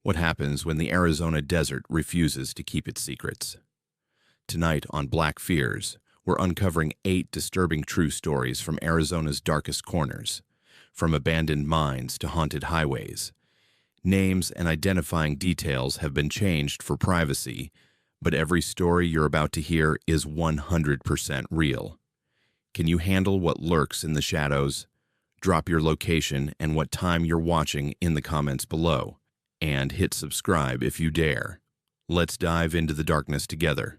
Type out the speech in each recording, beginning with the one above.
What happens when the Arizona desert refuses to keep its secrets? Tonight on Black Fears, we're uncovering 8 disturbing true stories from Arizona's darkest corners, from abandoned mines to haunted highways. Names and identifying details have been changed for privacy, but every story you're about to hear is 100% real. Can you handle what lurks in the shadows? Drop your location and what time you're watching in the comments below, and hit subscribe if you dare. Let's dive into the darkness together.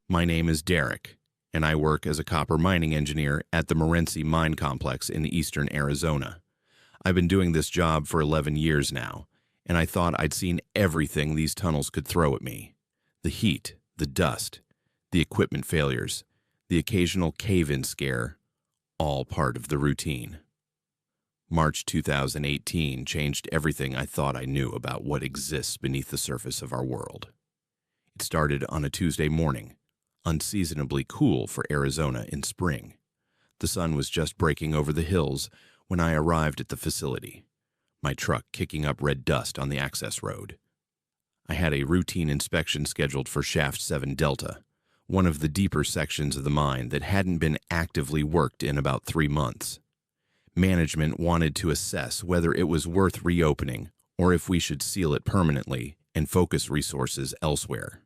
My name is Derek, and I work as a copper mining engineer at the Morenci Mine Complex in eastern Arizona. I've been doing this job for 11 years now, and I thought I'd seen everything these tunnels could throw at me. The heat, the dust, the equipment failures, the occasional cave-in scare, all part of the routine. March 2018 changed everything I thought I knew about what exists beneath the surface of our world. It started on a Tuesday morning, unseasonably cool for Arizona in spring. The sun was just breaking over the hills when I arrived at the facility, my truck kicking up red dust on the access road. I had a routine inspection scheduled for Shaft 7 Delta, one of the deeper sections of the mine that hadn't been actively worked in about 3 months. Management wanted to assess whether it was worth reopening or if we should seal it permanently and focus resources elsewhere.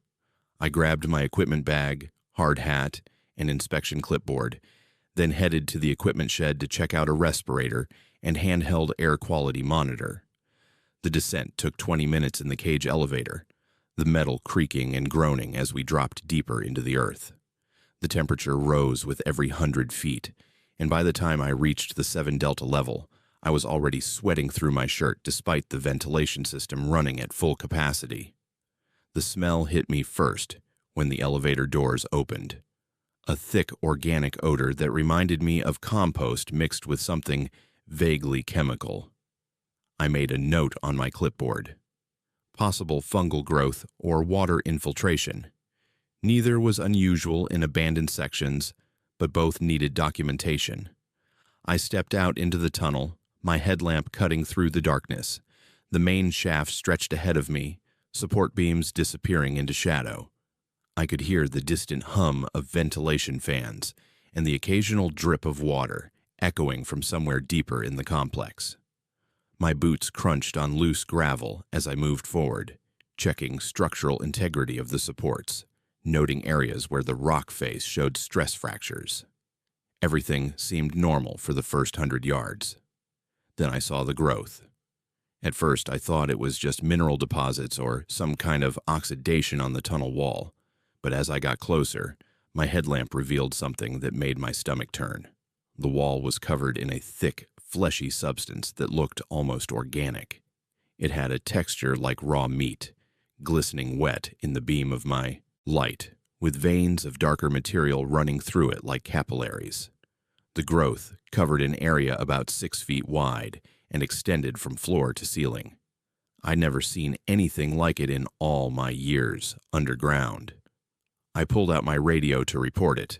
I grabbed my equipment bag, hard hat, and inspection clipboard, then headed to the equipment shed to check out a respirator and handheld air quality monitor. The descent took 20 minutes in the cage elevator, the metal creaking and groaning as we dropped deeper into the earth. The temperature rose with every 100 feet, and by the time I reached the 7 Delta level, I was already sweating through my shirt despite the ventilation system running at full capacity. The smell hit me first when the elevator doors opened. A thick organic odor that reminded me of compost mixed with something vaguely chemical. I made a note on my clipboard. Possible fungal growth or water infiltration. Neither was unusual in abandoned sections, but both needed documentation. I stepped out into the tunnel, my headlamp cutting through the darkness. The main shaft stretched ahead of me, support beams disappearing into shadow. I could hear the distant hum of ventilation fans and the occasional drip of water echoing from somewhere deeper in the complex. My boots crunched on loose gravel as I moved forward, checking structural integrity of the supports, noting areas where the rock face showed stress fractures. Everything seemed normal for the first 100 yards. Then I saw the growth. At first, I thought it was just mineral deposits or some kind of oxidation on the tunnel wall, but as I got closer, my headlamp revealed something that made my stomach turn. The wall was covered in a thick, fleshy substance that looked almost organic. It had a texture like raw meat, glistening wet in the beam of my light, with veins of darker material running through it like capillaries. The growth covered an area about 6 feet wide and extended from floor to ceiling. I'd never seen anything like it in all my years underground. I pulled out my radio to report it,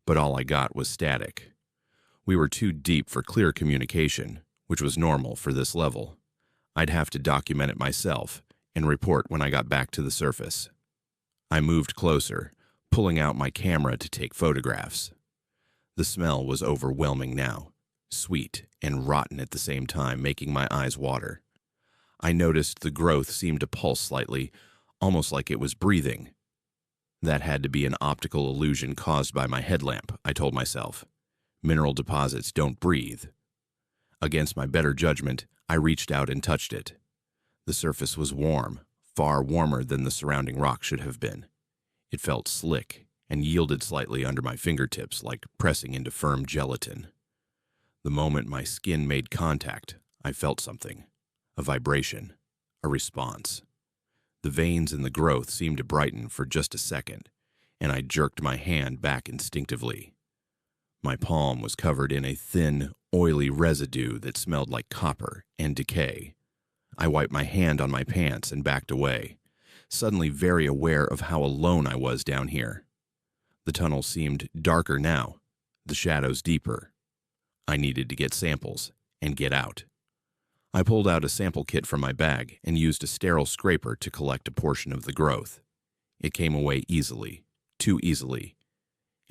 but all I got was static. We were too deep for clear communication, which was normal for this level. I'd have to document it myself and report when I got back to the surface. I moved closer, pulling out my camera to take photographs. The smell was overwhelming now, sweet and rotten at the same time, making my eyes water. I noticed the growth seemed to pulse slightly, almost like it was breathing. That had to be an optical illusion caused by my headlamp, I told myself. Mineral deposits don't breathe. Against my better judgment, I reached out and touched it. The surface was warm, far warmer than the surrounding rock should have been. It felt slick and yielded slightly under my fingertips like pressing into firm gelatin. The moment my skin made contact, I felt something. A vibration. A response. The veins in the growth seemed to brighten for just a second, and I jerked my hand back instinctively. My palm was covered in a thin, oily residue that smelled like copper and decay. I wiped my hand on my pants and backed away, suddenly very aware of how alone I was down here. The tunnel seemed darker now, the shadows deeper. I needed to get samples, and get out. I pulled out a sample kit from my bag and used a sterile scraper to collect a portion of the growth. It came away easily, too easily,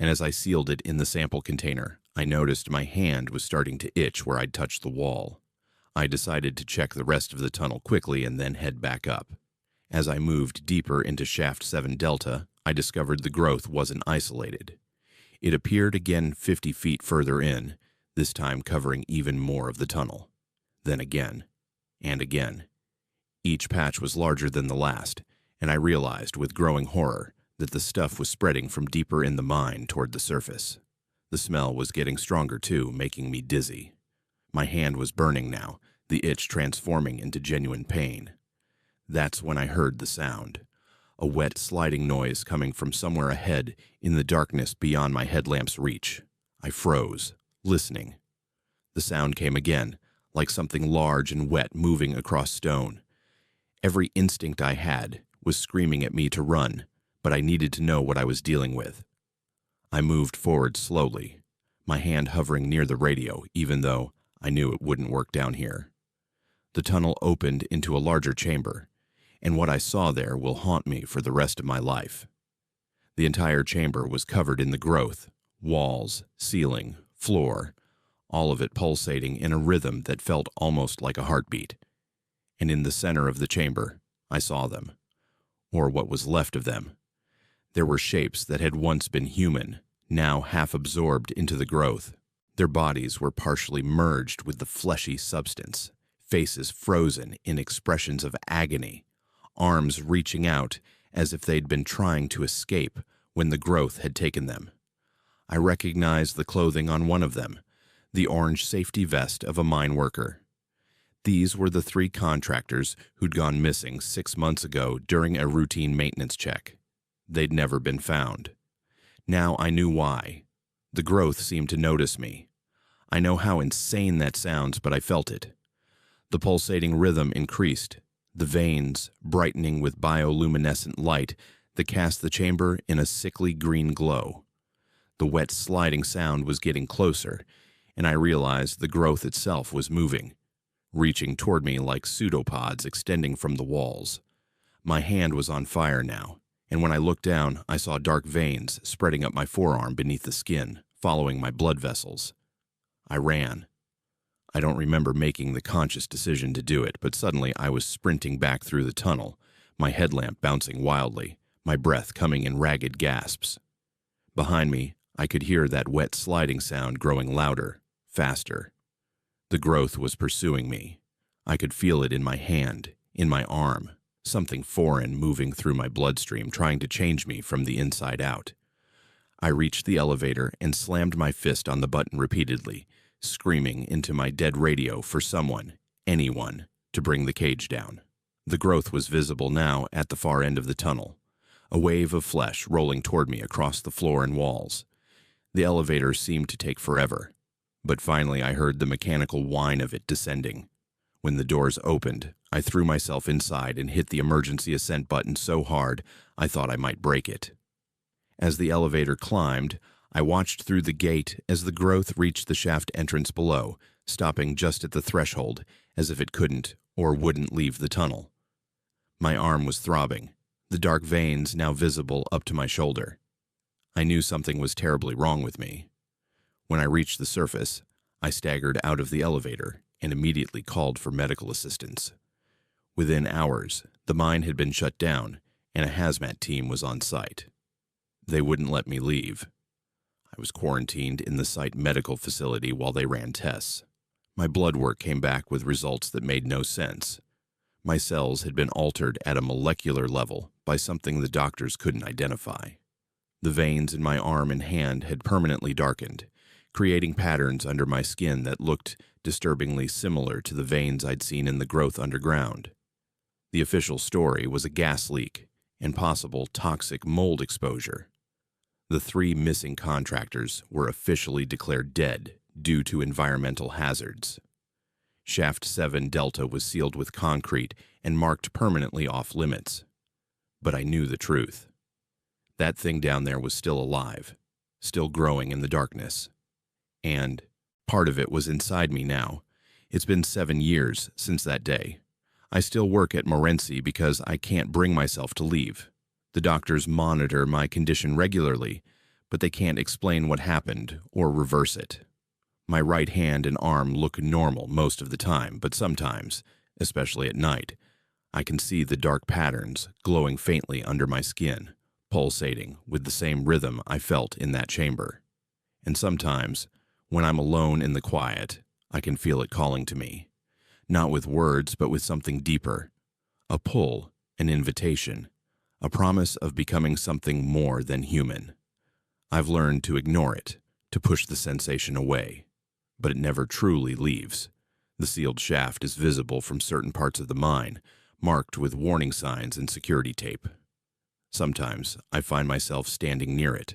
and as I sealed it in the sample container, I noticed my hand was starting to itch where I'd touched the wall. I decided to check the rest of the tunnel quickly and then head back up. As I moved deeper into Shaft 7 Delta, I discovered the growth wasn't isolated. It appeared again 50 feet further in, this time covering even more of the tunnel. Then again, and again. Each patch was larger than the last, and I realized with growing horror that the stuff was spreading from deeper in the mine toward the surface. The smell was getting stronger too, making me dizzy. My hand was burning now, the itch transforming into genuine pain. That's when I heard the sound. A wet sliding noise coming from somewhere ahead in the darkness beyond my headlamp's reach. I froze, listening. The sound came again, like something large and wet moving across stone. Every instinct I had was screaming at me to run, but I needed to know what I was dealing with. I moved forward slowly, my hand hovering near the radio, even though I knew it wouldn't work down here. The tunnel opened into a larger chamber, and what I saw there will haunt me for the rest of my life. The entire chamber was covered in the growth, walls, ceiling, floor, all of it pulsating in a rhythm that felt almost like a heartbeat. And in the center of the chamber, I saw them, or what was left of them. There were shapes that had once been human, now half absorbed into the growth. Their bodies were partially merged with the fleshy substance, faces frozen in expressions of agony, arms reaching out as if they'd been trying to escape when the growth had taken them. I recognized the clothing on one of them, the orange safety vest of a mine worker. These were the 3 contractors who'd gone missing 6 months ago during a routine maintenance check. They'd never been found. Now I knew why. The growth seemed to notice me. I know how insane that sounds, but I felt it. The pulsating rhythm increased, the veins brightening with bioluminescent light that cast the chamber in a sickly green glow. The wet sliding sound was getting closer, and I realized the growth itself was moving, reaching toward me like pseudopods extending from the walls. My hand was on fire now, and when I looked down, I saw dark veins spreading up my forearm beneath the skin, following my blood vessels. I ran. I don't remember making the conscious decision to do it, but suddenly I was sprinting back through the tunnel, my headlamp bouncing wildly, my breath coming in ragged gasps. Behind me, I could hear that wet sliding sound growing louder, faster. The growth was pursuing me. I could feel it in my hand, in my arm, something foreign moving through my bloodstream, trying to change me from the inside out. I reached the elevator and slammed my fist on the button repeatedly, screaming into my dead radio for someone, anyone, to bring the cage down. The growth was visible now at the far end of the tunnel, a wave of flesh rolling toward me across the floor and walls. The elevator seemed to take forever, but finally I heard the mechanical whine of it descending. When the doors opened, I threw myself inside and hit the emergency ascent button so hard I thought I might break it. As the elevator climbed, I watched through the gate as the growth reached the shaft entrance below, stopping just at the threshold, as if it couldn't or wouldn't leave the tunnel. My arm was throbbing, the dark veins now visible up to my shoulder. I knew something was terribly wrong with me. When I reached the surface, I staggered out of the elevator and immediately called for medical assistance. Within hours, the mine had been shut down, and a hazmat team was on site. They wouldn't let me leave. I was quarantined in the site medical facility while they ran tests. My blood work came back with results that made no sense. My cells had been altered at a molecular level by something the doctors couldn't identify. The veins in my arm and hand had permanently darkened, creating patterns under my skin that looked disturbingly similar to the veins I'd seen in the growth underground. The official story was a gas leak and possible toxic mold exposure. The 3 missing contractors were officially declared dead due to environmental hazards. Shaft 7 Delta was sealed with concrete and marked permanently off limits. But I knew the truth. That thing down there was still alive, still growing in the darkness. And part of it was inside me now. It's been 7 years since that day. I still work at Morenci because I can't bring myself to leave. The doctors monitor my condition regularly, but they can't explain what happened or reverse it. My right hand and arm look normal most of the time, but sometimes, especially at night, I can see the dark patterns glowing faintly under my skin, pulsating with the same rhythm I felt in that chamber. And sometimes, when I'm alone in the quiet, I can feel it calling to me, not with words but with something deeper, a pull, an invitation, a promise of becoming something more than human. I've learned to ignore it, to push the sensation away, but it never truly leaves. The sealed shaft is visible from certain parts of the mine, marked with warning signs and security tape. Sometimes I find myself standing near it,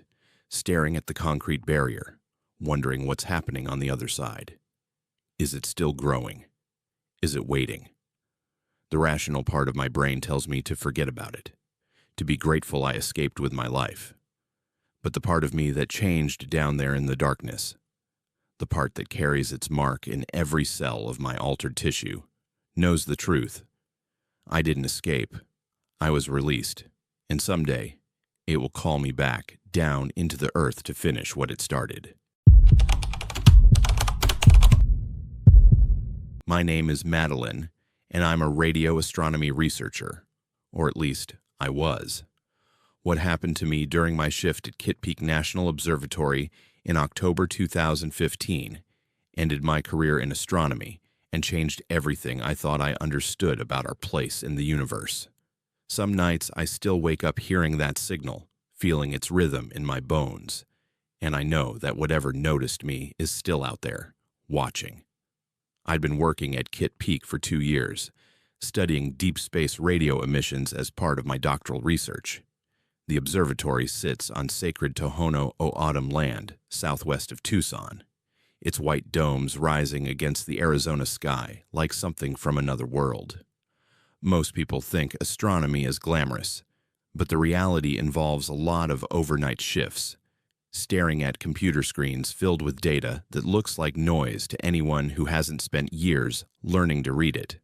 staring at the concrete barrier, wondering what's happening on the other side. Is it still growing? Is it waiting? The rational part of my brain tells me to forget about it, to be grateful I escaped with my life. But the part of me that changed down there in the darkness, the part that carries its mark in every cell of my altered tissue, knows the truth. I didn't escape. I was released, and someday it will call me back down into the earth to finish what it started. My name is Madeline, and I'm a radio astronomy researcher, or at least I was. What happened to me during my shift at Kitt Peak National Observatory in October 2015 ended my career in astronomy and changed everything I thought I understood about our place in the universe. Some nights I still wake up hearing that signal, feeling its rhythm in my bones, and I know that whatever noticed me is still out there, watching. I'd been working at Kitt Peak for 2 years, studying deep space radio emissions as part of my doctoral research. The observatory sits on sacred Tohono O'odham land, southwest of Tucson, its white domes rising against the Arizona sky like something from another world. Most people think astronomy is glamorous, but the reality involves a lot of overnight shifts, staring at computer screens filled with data that looks like noise to anyone who hasn't spent years learning to read it.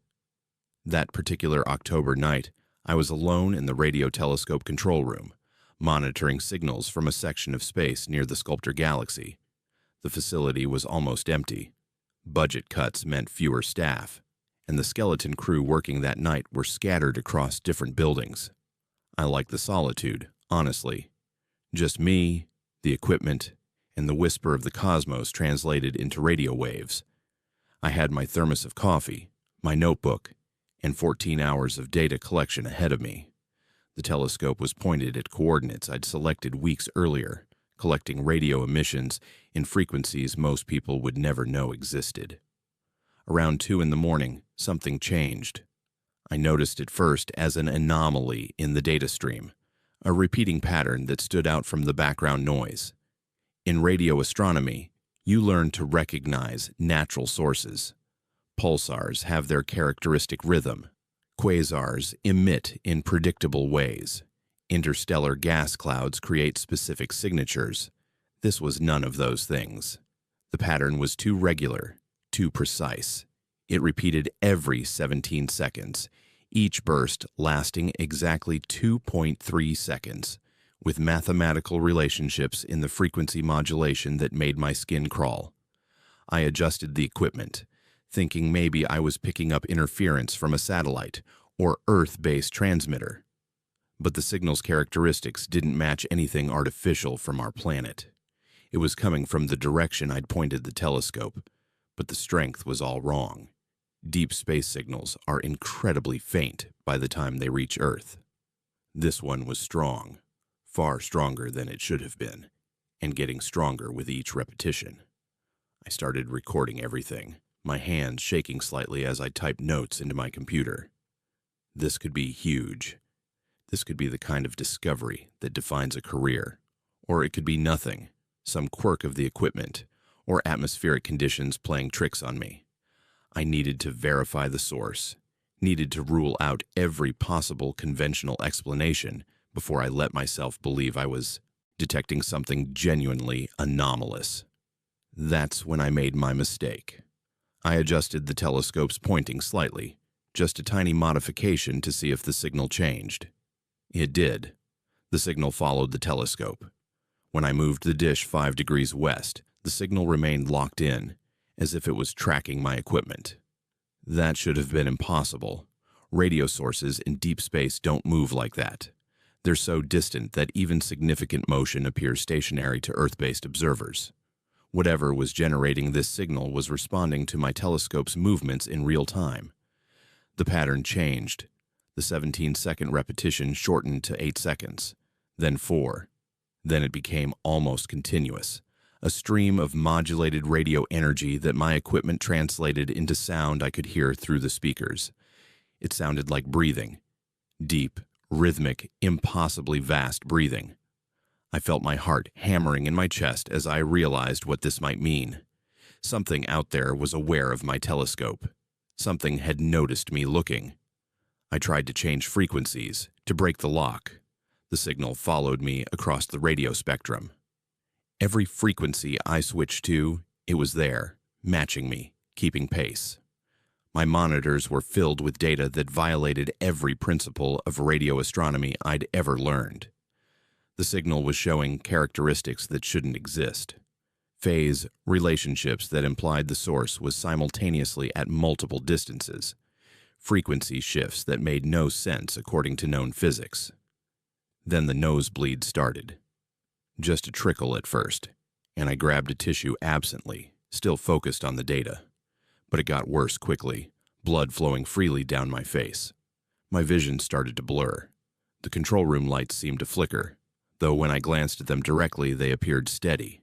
That particular October night, I was alone in the radio telescope control room, monitoring signals from a section of space near the Sculptor Galaxy. The facility was almost empty. Budget cuts meant fewer staff, and the skeleton crew working that night were scattered across different buildings. I liked the solitude, honestly. Just me, the equipment, and the whisper of the cosmos translated into radio waves. I had my thermos of coffee, my notebook, and 14 hours of data collection ahead of me. The telescope was pointed at coordinates I'd selected weeks earlier, collecting radio emissions in frequencies most people would never know existed. Around 2 in the morning, something changed. I noticed it first as an anomaly in the data stream, a repeating pattern that stood out from the background noise. In radio astronomy, you learn to recognize natural sources. Pulsars have their characteristic rhythm. Quasars emit in predictable ways. Interstellar gas clouds create specific signatures. This was none of those things. The pattern was too regular, too precise. It repeated every 17 seconds, each burst lasting exactly 2.3 seconds, with mathematical relationships in the frequency modulation that made my skin crawl. I adjusted the equipment, thinking maybe I was picking up interference from a satellite or Earth-based transmitter. But the signal's characteristics didn't match anything artificial from our planet. It was coming from the direction I'd pointed the telescope, but the strength was all wrong. Deep space signals are incredibly faint by the time they reach Earth. This one was strong, far stronger than it should have been, and getting stronger with each repetition. I started recording everything, my hands shaking slightly as I typed notes into my computer. This could be huge. This could be the kind of discovery that defines a career. Or it could be nothing, some quirk of the equipment, or atmospheric conditions playing tricks on me. I needed to verify the source, needed to rule out every possible conventional explanation before I let myself believe I was detecting something genuinely anomalous. That's when I made my mistake. I adjusted the telescope's pointing slightly, just a tiny modification to see if the signal changed. It did. The signal followed the telescope. When I moved the dish 5 degrees west, the signal remained locked in, as if it was tracking my equipment. That should have been impossible. Radio sources in deep space don't move like that. They're so distant that even significant motion appears stationary to Earth-based observers. Whatever was generating this signal was responding to my telescope's movements in real time. The pattern changed. The 17-second repetition shortened to 8 seconds, then 4. Then it became almost continuous, a stream of modulated radio energy that my equipment translated into sound I could hear through the speakers. It sounded like breathing. Deep, rhythmic, impossibly vast breathing. I felt my heart hammering in my chest as I realized what this might mean. Something out there was aware of my telescope. Something had noticed me looking. I tried to change frequencies, to break the lock. The signal followed me across the radio spectrum. Every frequency I switched to, it was there, matching me, keeping pace. My monitors were filled with data that violated every principle of radio astronomy I'd ever learned. The signal was showing characteristics that shouldn't exist. Phase relationships that implied the source was simultaneously at multiple distances. Frequency shifts that made no sense according to known physics. Then the nosebleed started. Just a trickle at first, and I grabbed a tissue absently, still focused on the data. But it got worse quickly, blood flowing freely down my face. My vision started to blur. The control room lights seemed to flicker, though when I glanced at them directly, they appeared steady.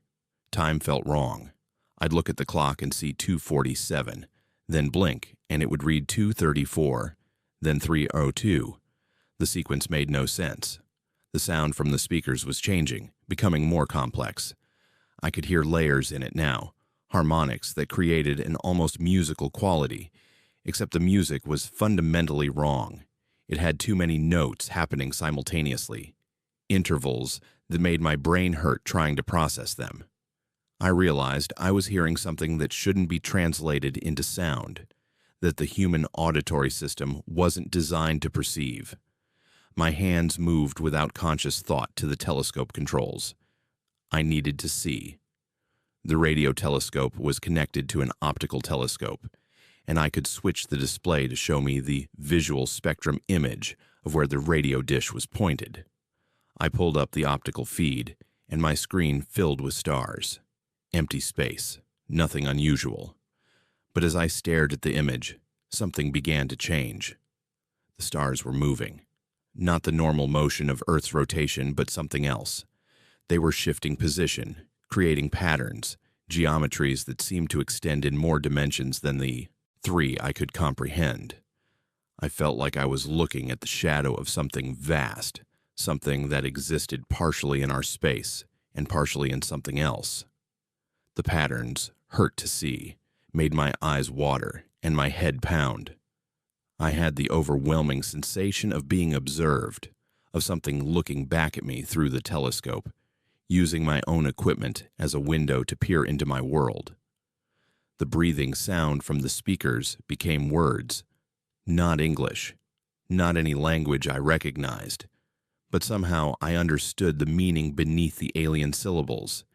Time felt wrong. I'd look at the clock and see 2:47, then blink, and it would read 2:34, then 3:02. The sequence made no sense. The sound from the speakers was changing, becoming more complex. I could hear layers in it now, harmonics that created an almost musical quality, except the music was fundamentally wrong. It had too many notes happening simultaneously, intervals that made my brain hurt trying to process them. I realized I was hearing something that shouldn't be translated into sound, that the human auditory system wasn't designed to perceive. My hands moved without conscious thought to the telescope controls. I needed to see. The radio telescope was connected to an optical telescope, and I could switch the display to show me the visual spectrum image of where the radio dish was pointed. I pulled up the optical feed, and my screen filled with stars. Empty space, nothing unusual. But as I stared at the image, something began to change. The stars were moving. Not the normal motion of Earth's rotation, but something else. They were shifting position, creating patterns, geometries that seemed to extend in more dimensions than the 3 I could comprehend. I felt like I was looking at the shadow of something vast, something that existed partially in our space and partially in something else. The patterns hurt to see, made my eyes water and my head pound. I had the overwhelming sensation of being observed, of something looking back at me through the telescope, using my own equipment as a window to peer into my world. The breathing sound from the speakers became words, not English, not any language I recognized, but somehow I understood the meaning beneath the alien syllables.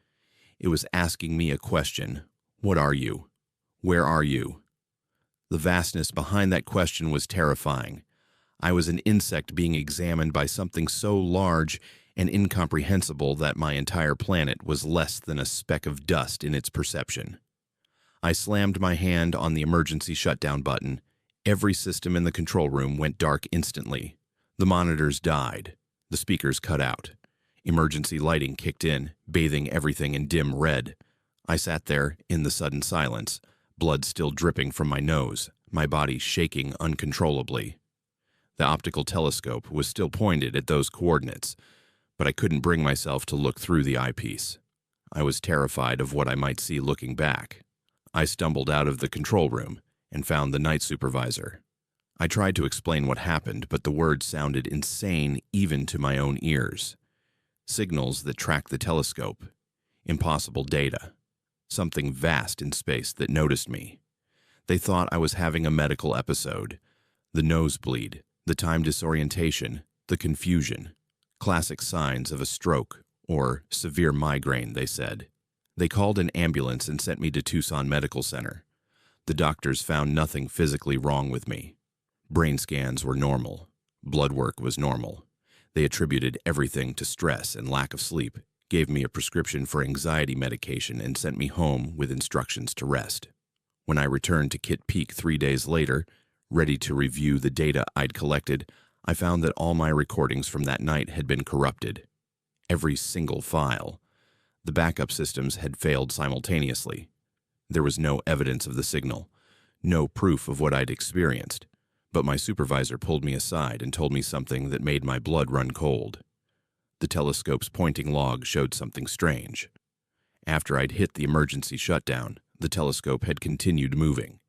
It was asking me a question. What are you? Where are you? The vastness behind that question was terrifying. I was an insect being examined by something so large and incomprehensible that my entire planet was less than a speck of dust in its perception. I slammed my hand on the emergency shutdown button. Every system in the control room went dark instantly. The monitors died. The speakers cut out. Emergency lighting kicked in, bathing everything in dim red. I sat there in the sudden silence, blood still dripping from my nose, my body shaking uncontrollably. The optical telescope was still pointed at those coordinates, but I couldn't bring myself to look through the eyepiece. I was terrified of what I might see looking back. I stumbled out of the control room and found the night supervisor. I tried to explain what happened, but the words sounded insane even to my own ears. Signals that track the telescope. Impossible data. Something vast in space that noticed me. They thought I was having a medical episode. The nosebleed, the time disorientation, the confusion. Classic signs of a stroke or severe migraine, they said. They called an ambulance and sent me to Tucson Medical Center. The doctors found nothing physically wrong with me. Brain scans were normal. Blood work was normal. They attributed everything to stress and lack of sleep, gave me a prescription for anxiety medication, and sent me home with instructions to rest. When I returned to Kit Peak 3 days later, ready to review the data I'd collected, I found that all my recordings from that night had been corrupted. Every single file. The backup systems had failed simultaneously. There was no evidence of the signal, no proof of what I'd experienced, but my supervisor pulled me aside and told me something that made my blood run cold. The telescope's pointing log showed something strange. After I'd hit the emergency shutdown, the telescope had continued moving.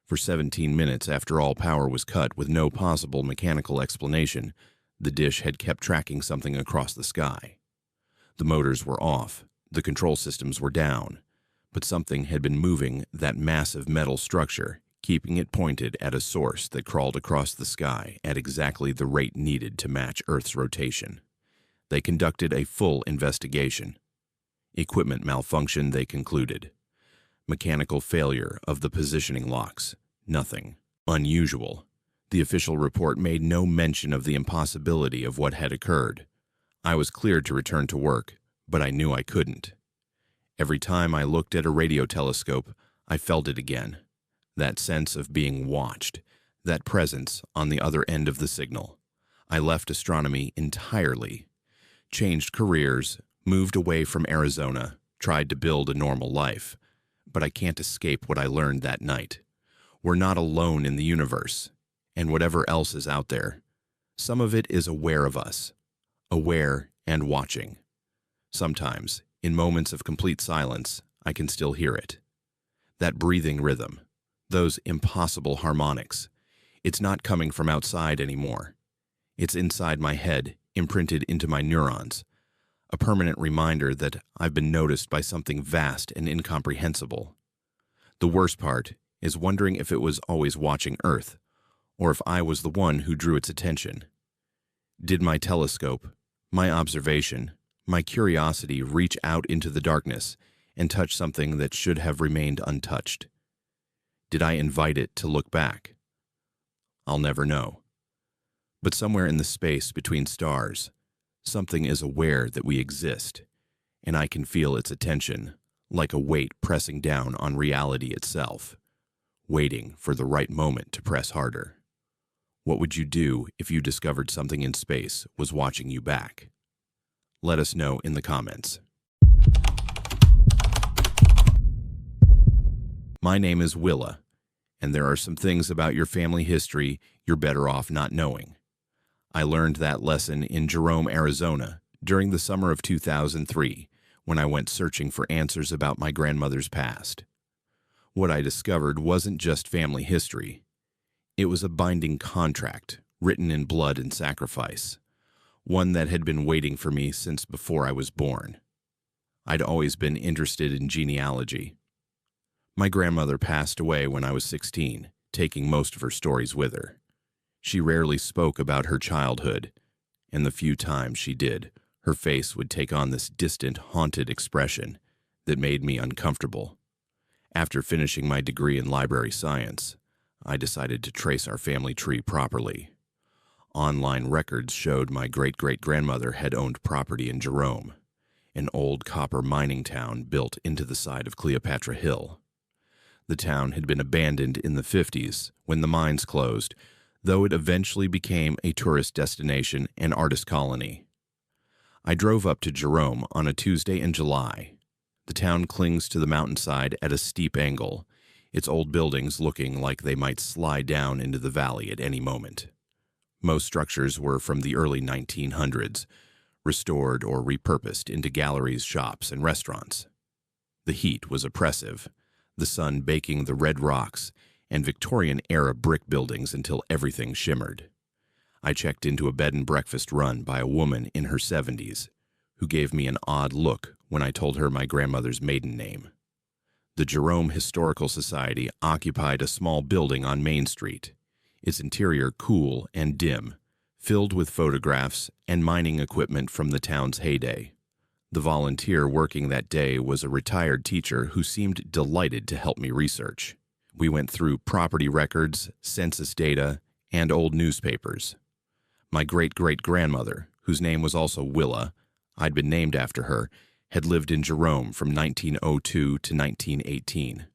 For 17 minutes after all power was cut with no possible mechanical explanation, the dish had kept tracking something across the sky. The motors were off, the control systems were down, but something had been moving that massive metal structure, keeping it pointed at a source that crawled across the sky at exactly the rate needed to match Earth's rotation. They conducted a full investigation. Equipment malfunction, they concluded. Mechanical failure of the positioning locks. Nothing unusual. The official report made no mention of the impossibility of what had occurred. I was cleared to return to work, but I knew I couldn't. Every time I looked at a radio telescope, I felt it again. That sense of being watched, that presence on the other end of the signal. I left astronomy entirely, changed careers, moved away from Arizona, tried to build a normal life. But I can't escape what I learned that night. We're not alone in the universe, and whatever else is out there. Some of it is aware of us, aware and watching. Sometimes, in moments of complete silence, I can still hear it. That breathing rhythm, those impossible harmonics. It's not coming from outside anymore. It's inside my head, imprinted into my neurons. A permanent reminder that I've been noticed by something vast and incomprehensible. The worst part is wondering if it was always watching Earth, or if I was the one who drew its attention. Did my telescope, my observation, my curiosity reach out into the darkness and touch something that should have remained untouched? Did I invite it to look back? I'll never know. But somewhere in the space between stars, something is aware that we exist, and I can feel its attention, like a weight pressing down on reality itself, waiting for the right moment to press harder. What would you do if you discovered something in space was watching you back? Let us know in the comments. My name is Willa, and there are some things about your family history you're better off not knowing. I learned that lesson in Jerome, Arizona, during the summer of 2003, when I went searching for answers about my grandmother's past. What I discovered wasn't just family history. It was a binding contract, written in blood and sacrifice, one that had been waiting for me since before I was born. I'd always been interested in genealogy. My grandmother passed away when I was 16, taking most of her stories with her. She rarely spoke about her childhood, and the few times she did, her face would take on this distant, haunted expression that made me uncomfortable. After finishing my degree in library science, I decided to trace our family tree properly. Online records showed my great-great-grandmother had owned property in Jerome, an old copper mining town built into the side of Cleopatra Hill. The town had been abandoned in the 50s when the mines closed, though it eventually became a tourist destination and artist colony. I drove up to Jerome on a Tuesday in July. The town clings to the mountainside at a steep angle, its old buildings looking like they might slide down into the valley at any moment. Most structures were from the early 1900s, restored or repurposed into galleries, shops, and restaurants. The heat was oppressive, the sun baking the red rocks and Victorian-era brick buildings until everything shimmered. I checked into a bed and breakfast run by a woman in her 70s, who gave me an odd look when I told her my grandmother's maiden name. The Jerome Historical Society occupied a small building on Main Street, its interior cool and dim, filled with photographs and mining equipment from the town's heyday. The volunteer working that day was a retired teacher who seemed delighted to help me research. We went through property records, census data, and old newspapers. My great-great-grandmother, whose name was also Willa, I'd been named after her, had lived in Jerome from 1902 to 1918.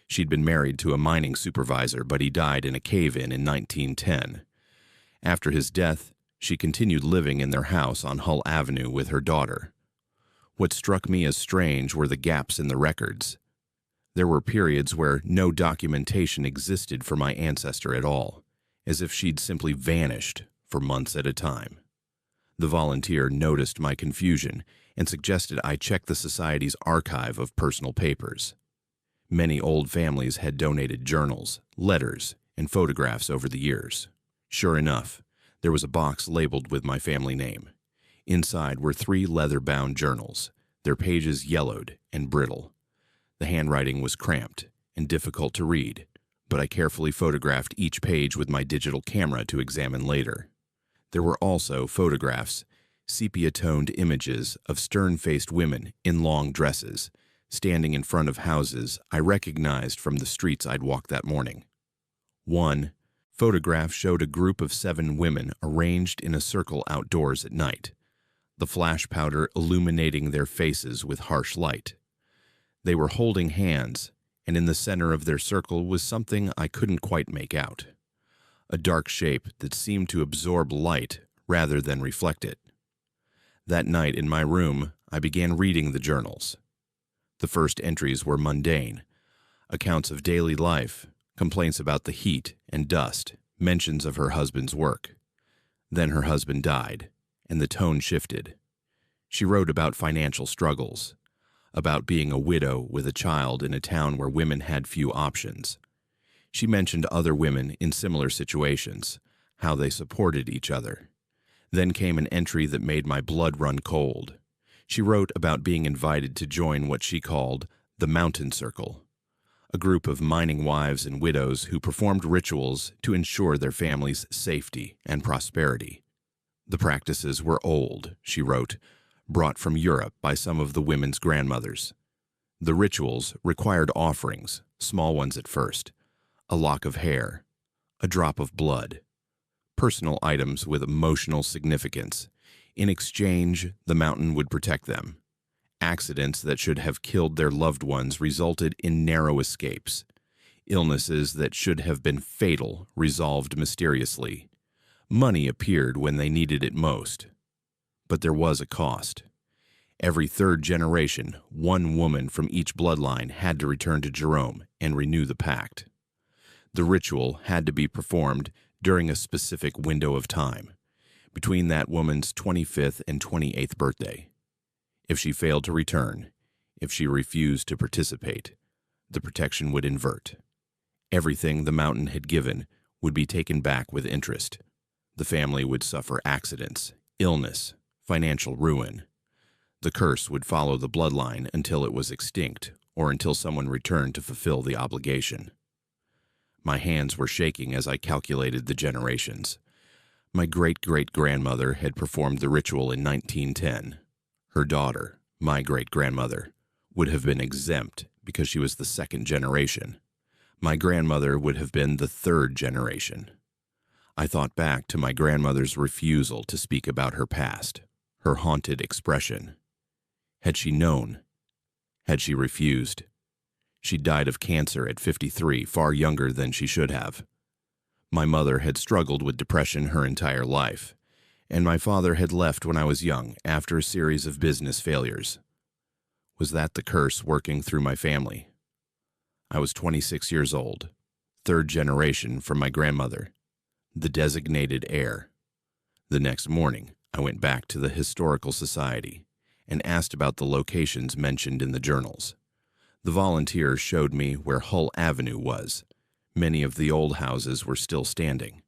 She'd been married to a mining supervisor, but he died in a cave-in 1910. After his death, she continued living in their house on Hull Avenue with her daughter. What struck me as strange were the gaps in the records. There were periods where no documentation existed for my ancestor at all, as if she'd simply vanished for months at a time. The volunteer noticed my confusion and suggested I check the Society's archive of personal papers. Many old families had donated journals, letters, and photographs over the years. Sure enough, there was a box labeled with my family name. Inside were 3 leather-bound journals, their pages yellowed and brittle. The handwriting was cramped and difficult to read, but I carefully photographed each page with my digital camera to examine later. There were also photographs, sepia-toned images of stern-faced women in long dresses, standing in front of houses I recognized from the streets I'd walked that morning. One photograph showed a group of 7 women arranged in a circle outdoors at night, the flash powder illuminating their faces with harsh light. They were holding hands, and in the center of their circle was something I couldn't quite make out. A dark shape that seemed to absorb light rather than reflect it. That night in my room, I began reading the journals. The first entries were mundane, accounts of daily life, complaints about the heat and dust, mentions of her husband's work. Then her husband died, and the tone shifted. She wrote about financial struggles, about being a widow with a child in a town where women had few options. She mentioned other women in similar situations, how they supported each other. Then came an entry that made my blood run cold. She wrote about being invited to join what she called the Mountain Circle, a group of mining wives and widows who performed rituals to ensure their families' safety and prosperity. The practices were old, she wrote, brought from Europe by some of the women's grandmothers. The rituals required offerings, small ones at first, a lock of hair, a drop of blood, personal items with emotional significance. In exchange, the mountain would protect them. Accidents that should have killed their loved ones resulted in narrow escapes. Illnesses that should have been fatal resolved mysteriously. Money appeared when they needed it most. But there was a cost. Every 3rd generation, 1 woman from each bloodline had to return to Jerome and renew the pact. The ritual had to be performed during a specific window of time, between that woman's 25th and 28th birthday. If she failed to return, if she refused to participate, the protection would invert. Everything the mountain had given would be taken back with interest. The family would suffer accidents, illness, financial ruin. The curse would follow the bloodline until it was extinct or until someone returned to fulfill the obligation. My hands were shaking as I calculated the generations. My great-great-grandmother had performed the ritual in 1910. Her daughter, my great-grandmother, would have been exempt because she was the 2nd generation. My grandmother would have been the 3rd generation. I thought back to my grandmother's refusal to speak about her past, her haunted expression. Had she known? Had she refused? She died of cancer at 53, far younger than she should have. My mother had struggled with depression her entire life, and my father had left when I was young after a series of business failures. Was that the curse working through my family? I was 26 years old, 3rd generation from my grandmother, the designated heir. The next morning, I went back to the Historical Society and asked about the locations mentioned in the journals. The volunteer showed me where Hull Avenue was. Many of the old houses were still standing.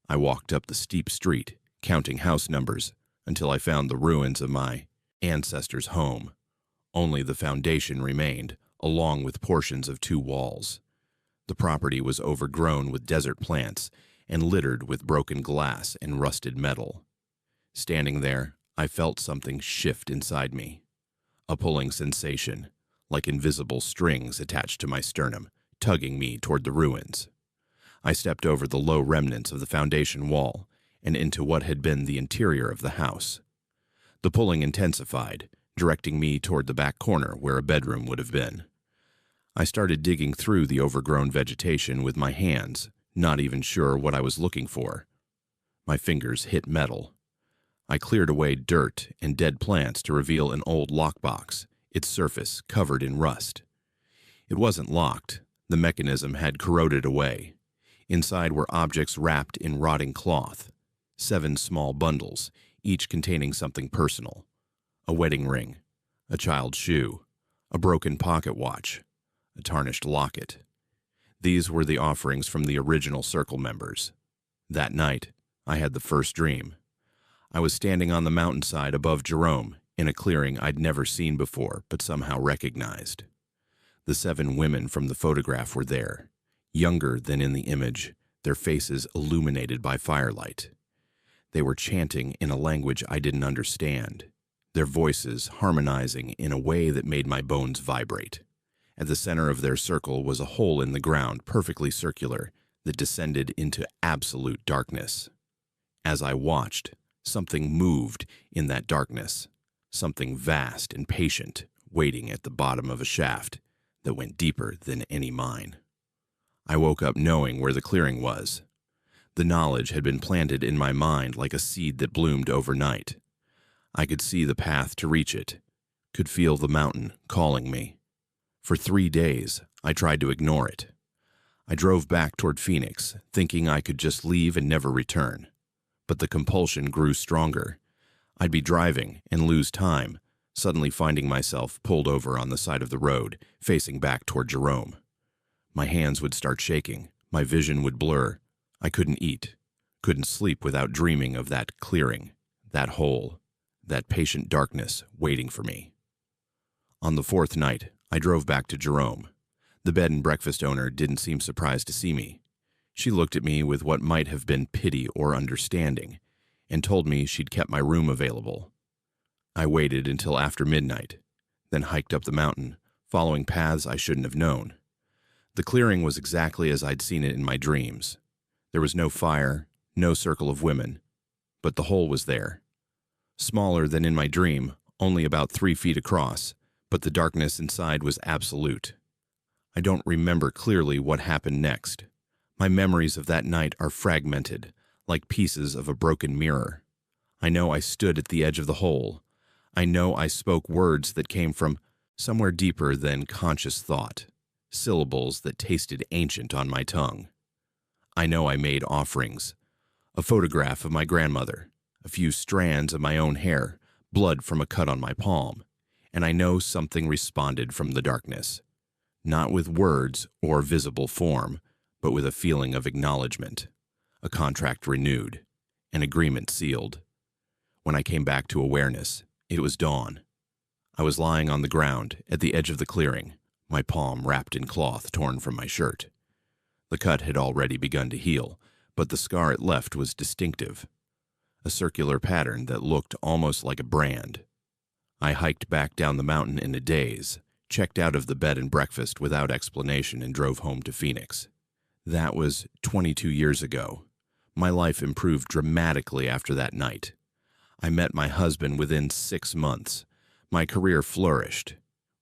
I walked up the steep street, counting house numbers, until I found the ruins of my ancestors' home. Only the foundation remained, along with portions of 2 walls. The property was overgrown with desert plants and littered with broken glass and rusted metal. Standing there, I felt something shift inside me. A pulling sensation, like invisible strings attached to my sternum, tugging me toward the ruins. I stepped over the low remnants of the foundation wall and into what had been the interior of the house. The pulling intensified, directing me toward the back corner where a bedroom would have been. I started digging through the overgrown vegetation with my hands, not even sure what I was looking for. My fingers hit metal. I cleared away dirt and dead plants to reveal an old lockbox, its surface covered in rust. It wasn't locked. The mechanism had corroded away. Inside were objects wrapped in rotting cloth, 7 small bundles, each containing something personal. A wedding ring, a child's shoe, a broken pocket watch, a tarnished locket. These were the offerings from the original Circle members. That night, I had the first dream. I was standing on the mountainside above Jerome, in a clearing I'd never seen before but somehow recognized. The 7 women from the photograph were there, younger than in the image, their faces illuminated by firelight. They were chanting in a language I didn't understand, their voices harmonizing in a way that made my bones vibrate. At the center of their circle was a hole in the ground, perfectly circular, that descended into absolute darkness. As I watched, something moved in that darkness, something vast and patient, waiting at the bottom of a shaft that went deeper than any mine. I woke up knowing where the clearing was. The knowledge had been planted in my mind like a seed that bloomed overnight. I could see the path to reach it, could feel the mountain calling me. For 3 days, I tried to ignore it. I drove back toward Phoenix, thinking I could just leave and never return. But the compulsion grew stronger. I'd be driving and lose time, suddenly finding myself pulled over on the side of the road, facing back toward Jerome. My hands would start shaking, my vision would blur. I couldn't eat, couldn't sleep without dreaming of that clearing, that hole, that patient darkness waiting for me. On the 4th night, I drove back to Jerome. The bed and breakfast owner didn't seem surprised to see me. She looked at me with what might have been pity or understanding and told me she'd kept my room available. I waited until after midnight, then hiked up the mountain, following paths I shouldn't have known. The clearing was exactly as I'd seen it in my dreams. There was no fire, no circle of women, but the hole was there. Smaller than in my dream, only about 3 feet across, but the darkness inside was absolute. I don't remember clearly what happened next. My memories of that night are fragmented, like pieces of a broken mirror. I know I stood at the edge of the hole. I know I spoke words that came from somewhere deeper than conscious thought, syllables that tasted ancient on my tongue. I know I made offerings, a photograph of my grandmother, a few strands of my own hair, blood from a cut on my palm, and I know something responded from the darkness, not with words or visible form, but with a feeling of acknowledgement, a contract renewed, an agreement sealed. When I came back to awareness, it was dawn. I was lying on the ground at the edge of the clearing, my palm wrapped in cloth torn from my shirt. The cut had already begun to heal, but the scar it left was distinctive, a circular pattern that looked almost like a brand. I hiked back down the mountain in a daze, checked out of the bed and breakfast without explanation, and drove home to Phoenix. That was 22 years ago. My life improved dramatically after that night. I met my husband within 6 months. My career flourished.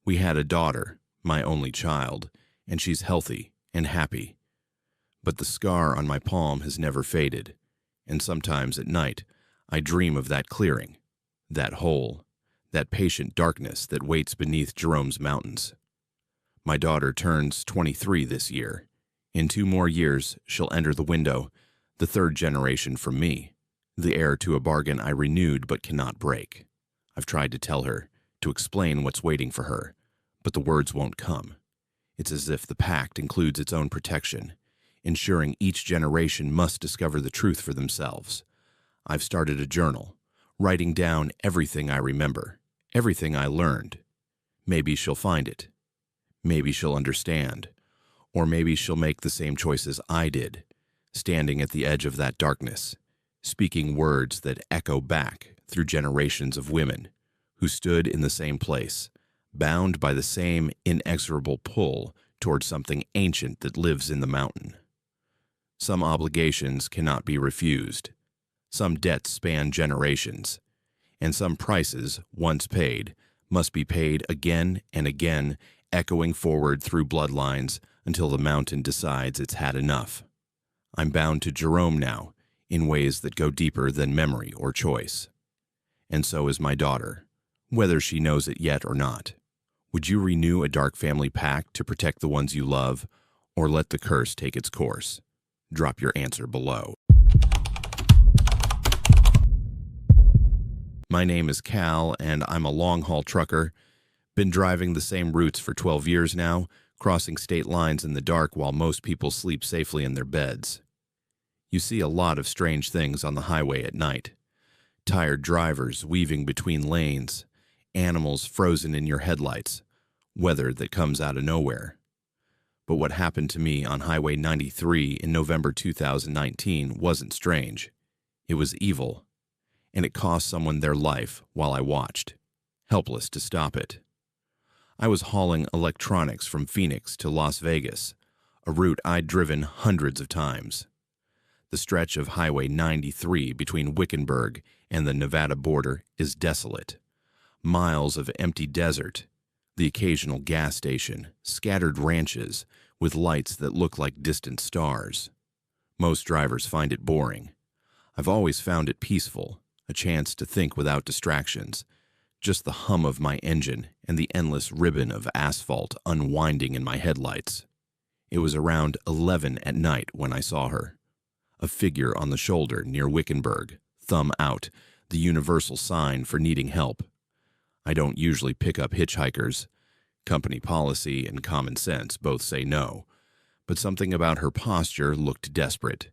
We had a daughter, my only child, and she's healthy and happy. But the scar on my palm has never faded, and sometimes at night I dream of that clearing, that hole, that patient darkness that waits beneath Jerome's mountains. My daughter turns 23 this year. In 2 more years, she'll enter the window, the 3rd generation from me, the heir to a bargain I renewed but cannot break. I've tried to tell her, to explain what's waiting for her, but the words won't come. It's as if the pact includes its own protection, ensuring each generation must discover the truth for themselves. I've started a journal, writing down everything I remember, everything I learned. Maybe she'll find it. Maybe she'll understand. Or maybe she'll make the same choices I did, standing at the edge of that darkness, speaking words that echo back through generations of women who stood in the same place, bound by the same inexorable pull toward something ancient that lives in the mountain. Some obligations cannot be refused. Some debts span generations. And some prices, once paid, must be paid again and again, echoing forward through bloodlines until the mountain decides it's had enough. I'm bound to Jerome now, in ways that go deeper than memory or choice. And so is my daughter, whether she knows it yet or not. Would you renew a dark family pact to protect the ones you love, or let the curse take its course? Drop your answer below. My name is Cal, and I'm a long-haul trucker. Been driving the same routes for 12 years now, crossing state lines in the dark while most people sleep safely in their beds. You see a lot of strange things on the highway at night. Tired drivers weaving between lanes, animals frozen in your headlights, weather that comes out of nowhere. But what happened to me on Highway 93 in November 2019 wasn't strange. It was evil, and it cost someone their life while I watched, helpless to stop it. I was hauling electronics from Phoenix to Las Vegas, a route I'd driven hundreds of times. The stretch of Highway 93 between Wickenburg and the Nevada border is desolate. Miles of empty desert, the occasional gas station, scattered ranches with lights that look like distant stars. Most drivers find it boring. I've always found it peaceful, a chance to think without distractions, just the hum of my engine and the endless ribbon of asphalt unwinding in my headlights. It was around 11 at night when I saw her. A figure on the shoulder near Wickenburg, thumb out, the universal sign for needing help. I don't usually pick up hitchhikers. Company policy and common sense both say no, but something about her posture looked desperate.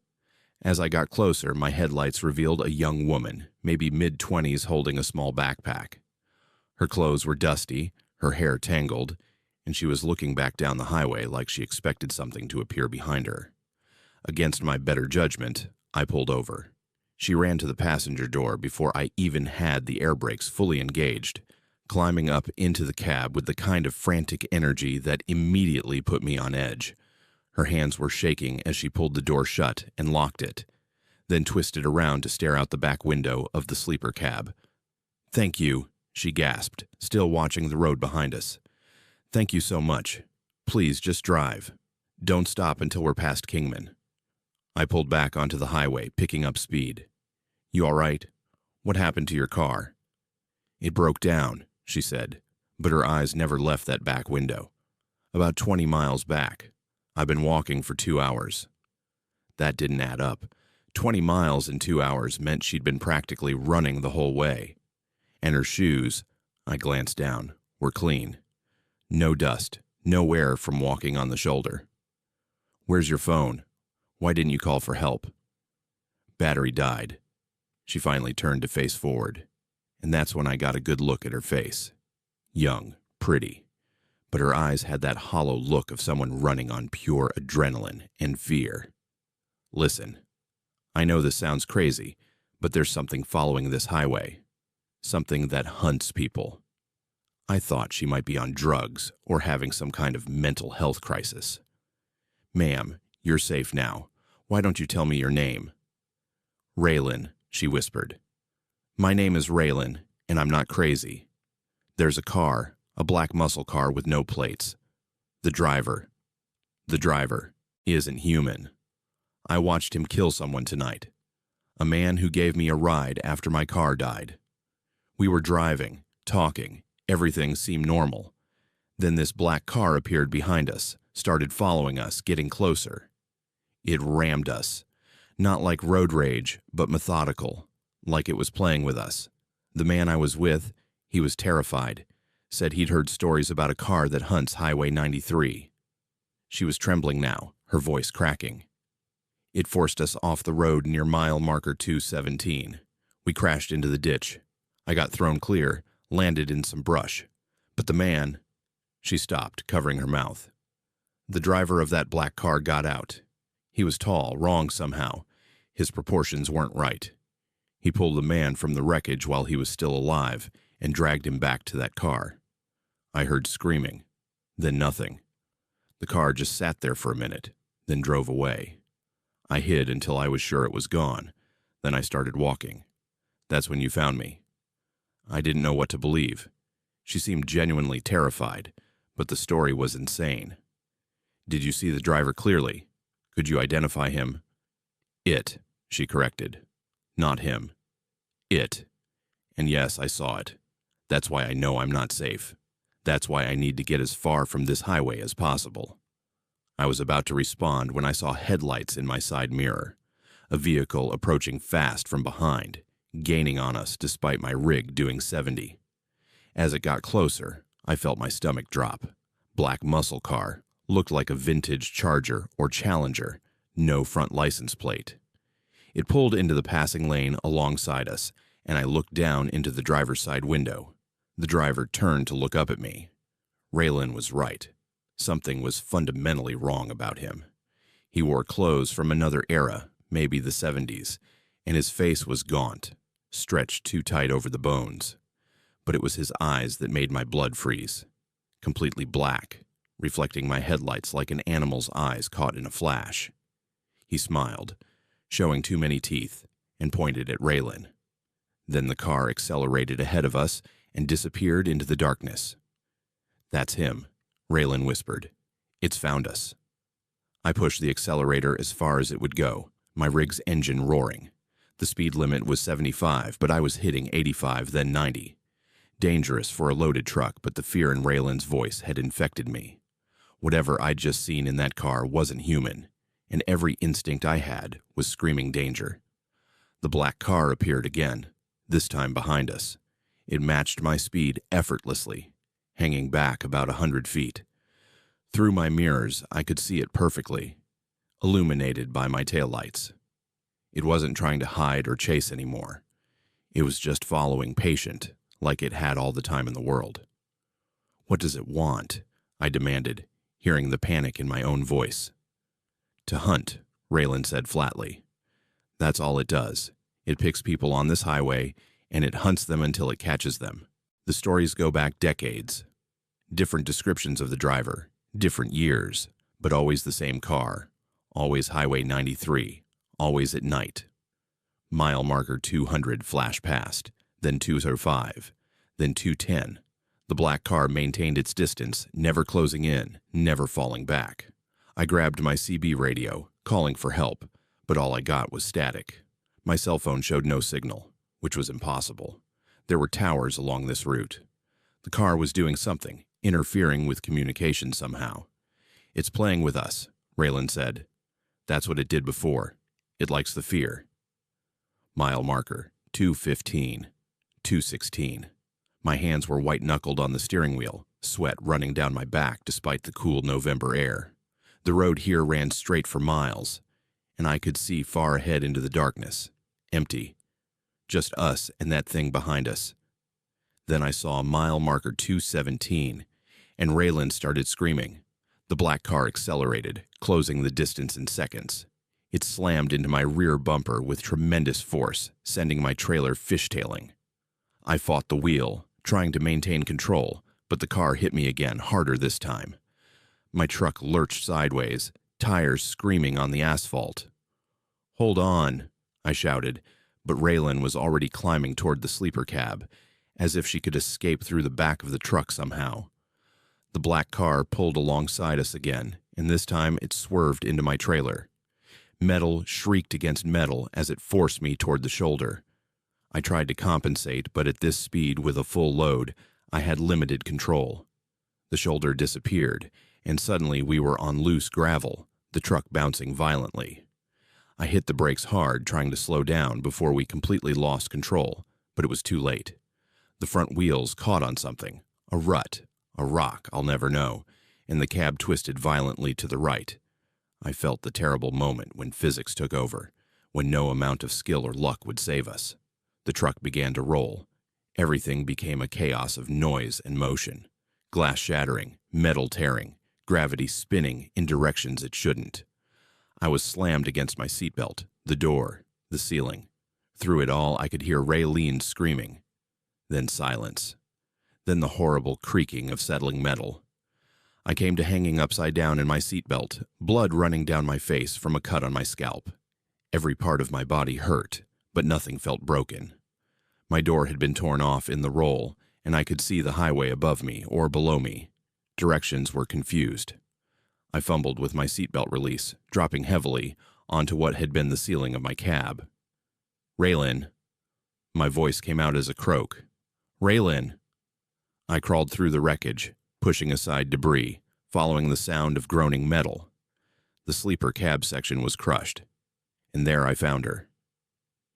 As I got closer, my headlights revealed a young woman, maybe mid-20s, holding a small backpack. Her clothes were dusty, her hair tangled, and she was looking back down the highway like she expected something to appear behind her. Against my better judgment, I pulled over. She ran to the passenger door before I even had the air brakes fully engaged, climbing up into the cab with the kind of frantic energy that immediately put me on edge. Her hands were shaking as she pulled the door shut and locked it, then twisted around to stare out the back window of the sleeper cab. "Thank you," she gasped, still watching the road behind us. "Thank you so much. Please just drive. Don't stop until we're past Kingman." I pulled back onto the highway, picking up speed. "You all right? What happened to your car?" "It broke down," she said, but her eyes never left that back window. "About 20 miles back. I've been walking for 2 hours." That didn't add up. 20 miles in 2 hours meant she'd been practically running the whole way. And her shoes, I glanced down, were clean. No dust, no wear from walking on the shoulder. "Where's your phone? Why didn't you call for help?" "Battery died." She finally turned to face forward, and that's when I got a good look at her face. Young, pretty, but her eyes had that hollow look of someone running on pure adrenaline and fear. "Listen, I know this sounds crazy, but there's something following this highway. Something that hunts people." I thought she might be on drugs or having some kind of mental health crisis. "Ma'am, you're safe now. Why don't you tell me your name?" "Raylan," she whispered. "My name is Raylan, and I'm not crazy. There's a car, a black muscle car with no plates. The driver isn't human. I watched him kill someone tonight. A man who gave me a ride after my car died. We were driving, talking, everything seemed normal. Then this black car appeared behind us, started following us, getting closer. It rammed us. Not like road rage, but methodical, like it was playing with us. The man I was with, he was terrified, said he'd heard stories about a car that hunts Highway 93. She was trembling now, her voice cracking. It forced us off the road near mile marker 217. We crashed into the ditch. I got thrown clear, landed in some brush. But the man, She stopped, covering her mouth. The driver of that black car got out. He was tall, wrong somehow. His proportions weren't right. He pulled the man from the wreckage while he was still alive and dragged him back to that car. I heard screaming, then nothing. The car just sat there for a minute, then drove away. I hid until I was sure it was gone. Then I started walking. That's when you found me. I didn't know what to believe. She seemed genuinely terrified, but the story was insane. Did you see the driver clearly? Could you identify him? It, she corrected. Not him. It. And yes, I saw it. That's why I know I'm not safe. That's why I need to get as far from this highway as possible. I was about to respond when I saw headlights in my side mirror. A vehicle approaching fast from behind, gaining on us despite my rig doing 70. As it got closer, I felt my stomach drop. Black muscle car, looked like a vintage Charger or Challenger, no front license plate. It pulled into the passing lane alongside us, and I looked down into the driver's side window. The driver turned to look up at me. Raylan was right. Something was fundamentally wrong about him. He wore clothes from another era, maybe the 70s, and his face was gaunt, stretched too tight over the bones. But it was his eyes that made my blood freeze. Completely black, reflecting my headlights like an animal's eyes caught in a flash. He smiled, showing too many teeth, and pointed at Raylan. Then the car accelerated ahead of us and disappeared into the darkness. That's him, Raylan whispered. It's found us. I pushed the accelerator as far as it would go, my rig's engine roaring. The speed limit was 75, but I was hitting 85, then 90. Dangerous for a loaded truck, but the fear in Raylan's voice had infected me. Whatever I'd just seen in that car wasn't human, and every instinct I had was screaming danger. The black car appeared again, this time behind us. It matched my speed effortlessly, hanging back about 100 feet. Through my mirrors, I could see it perfectly, illuminated by my taillights. It wasn't trying to hide or chase anymore. It was just following patient, like it had all the time in the world. What does it want? I demanded, hearing the panic in my own voice. To hunt, Raylan said flatly. That's all it does. It picks people on this highway, and it hunts them until it catches them. The stories go back decades. Different descriptions of the driver, different years, but always the same car. Always Highway 93, always at night. Mile marker 200 flashed past, then 205, then 210. The black car maintained its distance, never closing in, never falling back. I grabbed my CB radio, calling for help, but all I got was static. My cell phone showed no signal, which was impossible. There were towers along this route. The car was doing something, interfering with communication somehow. It's playing with us, Raylan said. That's what it did before. It likes the fear. Mile marker, 215, 216. My hands were white-knuckled on the steering wheel, sweat running down my back despite the cool November air. The road here ran straight for miles, and I could see far ahead into the darkness, empty. Just us and that thing behind us. Then I saw mile marker 217, and Raylan started screaming. The black car accelerated, closing the distance in seconds. It slammed into my rear bumper with tremendous force, sending my trailer fishtailing. I fought the wheel, trying to maintain control, but the car hit me again, harder this time. My truck lurched sideways, tires screaming on the asphalt. Hold on, I shouted, but Raylan was already climbing toward the sleeper cab, as if she could escape through the back of the truck somehow. The black car pulled alongside us again, and this time it swerved into my trailer. Metal shrieked against metal as it forced me toward the shoulder. I tried to compensate, but at this speed with a full load, I had limited control. The shoulder disappeared, and suddenly we were on loose gravel, the truck bouncing violently. I hit the brakes hard, trying to slow down before we completely lost control, but it was too late. The front wheels caught on something, a rut, a rock I'll never know, and the cab twisted violently to the right. I felt the terrible moment when physics took over, when no amount of skill or luck would save us. The truck began to roll. Everything became a chaos of noise and motion. Glass shattering, metal tearing, gravity spinning in directions it shouldn't. I was slammed against my seatbelt, the door, the ceiling. Through it all, I could hear Raylene screaming. Then silence. Then the horrible creaking of settling metal. I came to hanging upside down in my seatbelt, blood running down my face from a cut on my scalp. Every part of my body hurt, but nothing felt broken. My door had been torn off in the roll, and I could see the highway above me or below me. Directions were confused. I fumbled with my seatbelt release, dropping heavily onto what had been the ceiling of my cab. "Raylene." My voice came out as a croak. "Raylene." I crawled through the wreckage, pushing aside debris, following the sound of groaning metal. The sleeper cab section was crushed, and there I found her.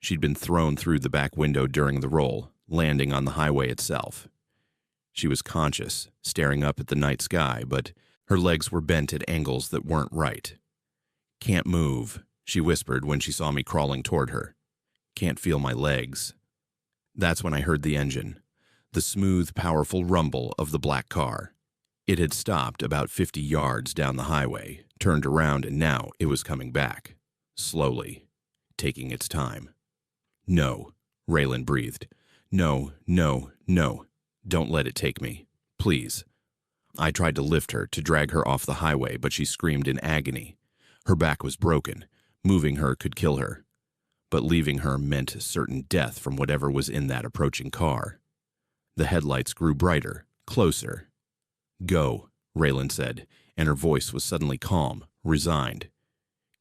She'd been thrown through the back window during the roll, landing on the highway itself. She was conscious, staring up at the night sky, but her legs were bent at angles that weren't right. "Can't move," she whispered when she saw me crawling toward her. "Can't feel my legs." That's when I heard the engine, the smooth, powerful rumble of the black car. It had stopped about 50 yards down the highway, turned around, and now it was coming back, slowly, taking its time. "No," Raylene breathed. "No, no, no. Don't let it take me. Please." I tried to lift her, to drag her off the highway, but she screamed in agony. Her back was broken. Moving her could kill her. But leaving her meant certain death from whatever was in that approaching car. The headlights grew brighter, closer. "Go," Raylene said, and her voice was suddenly calm, resigned.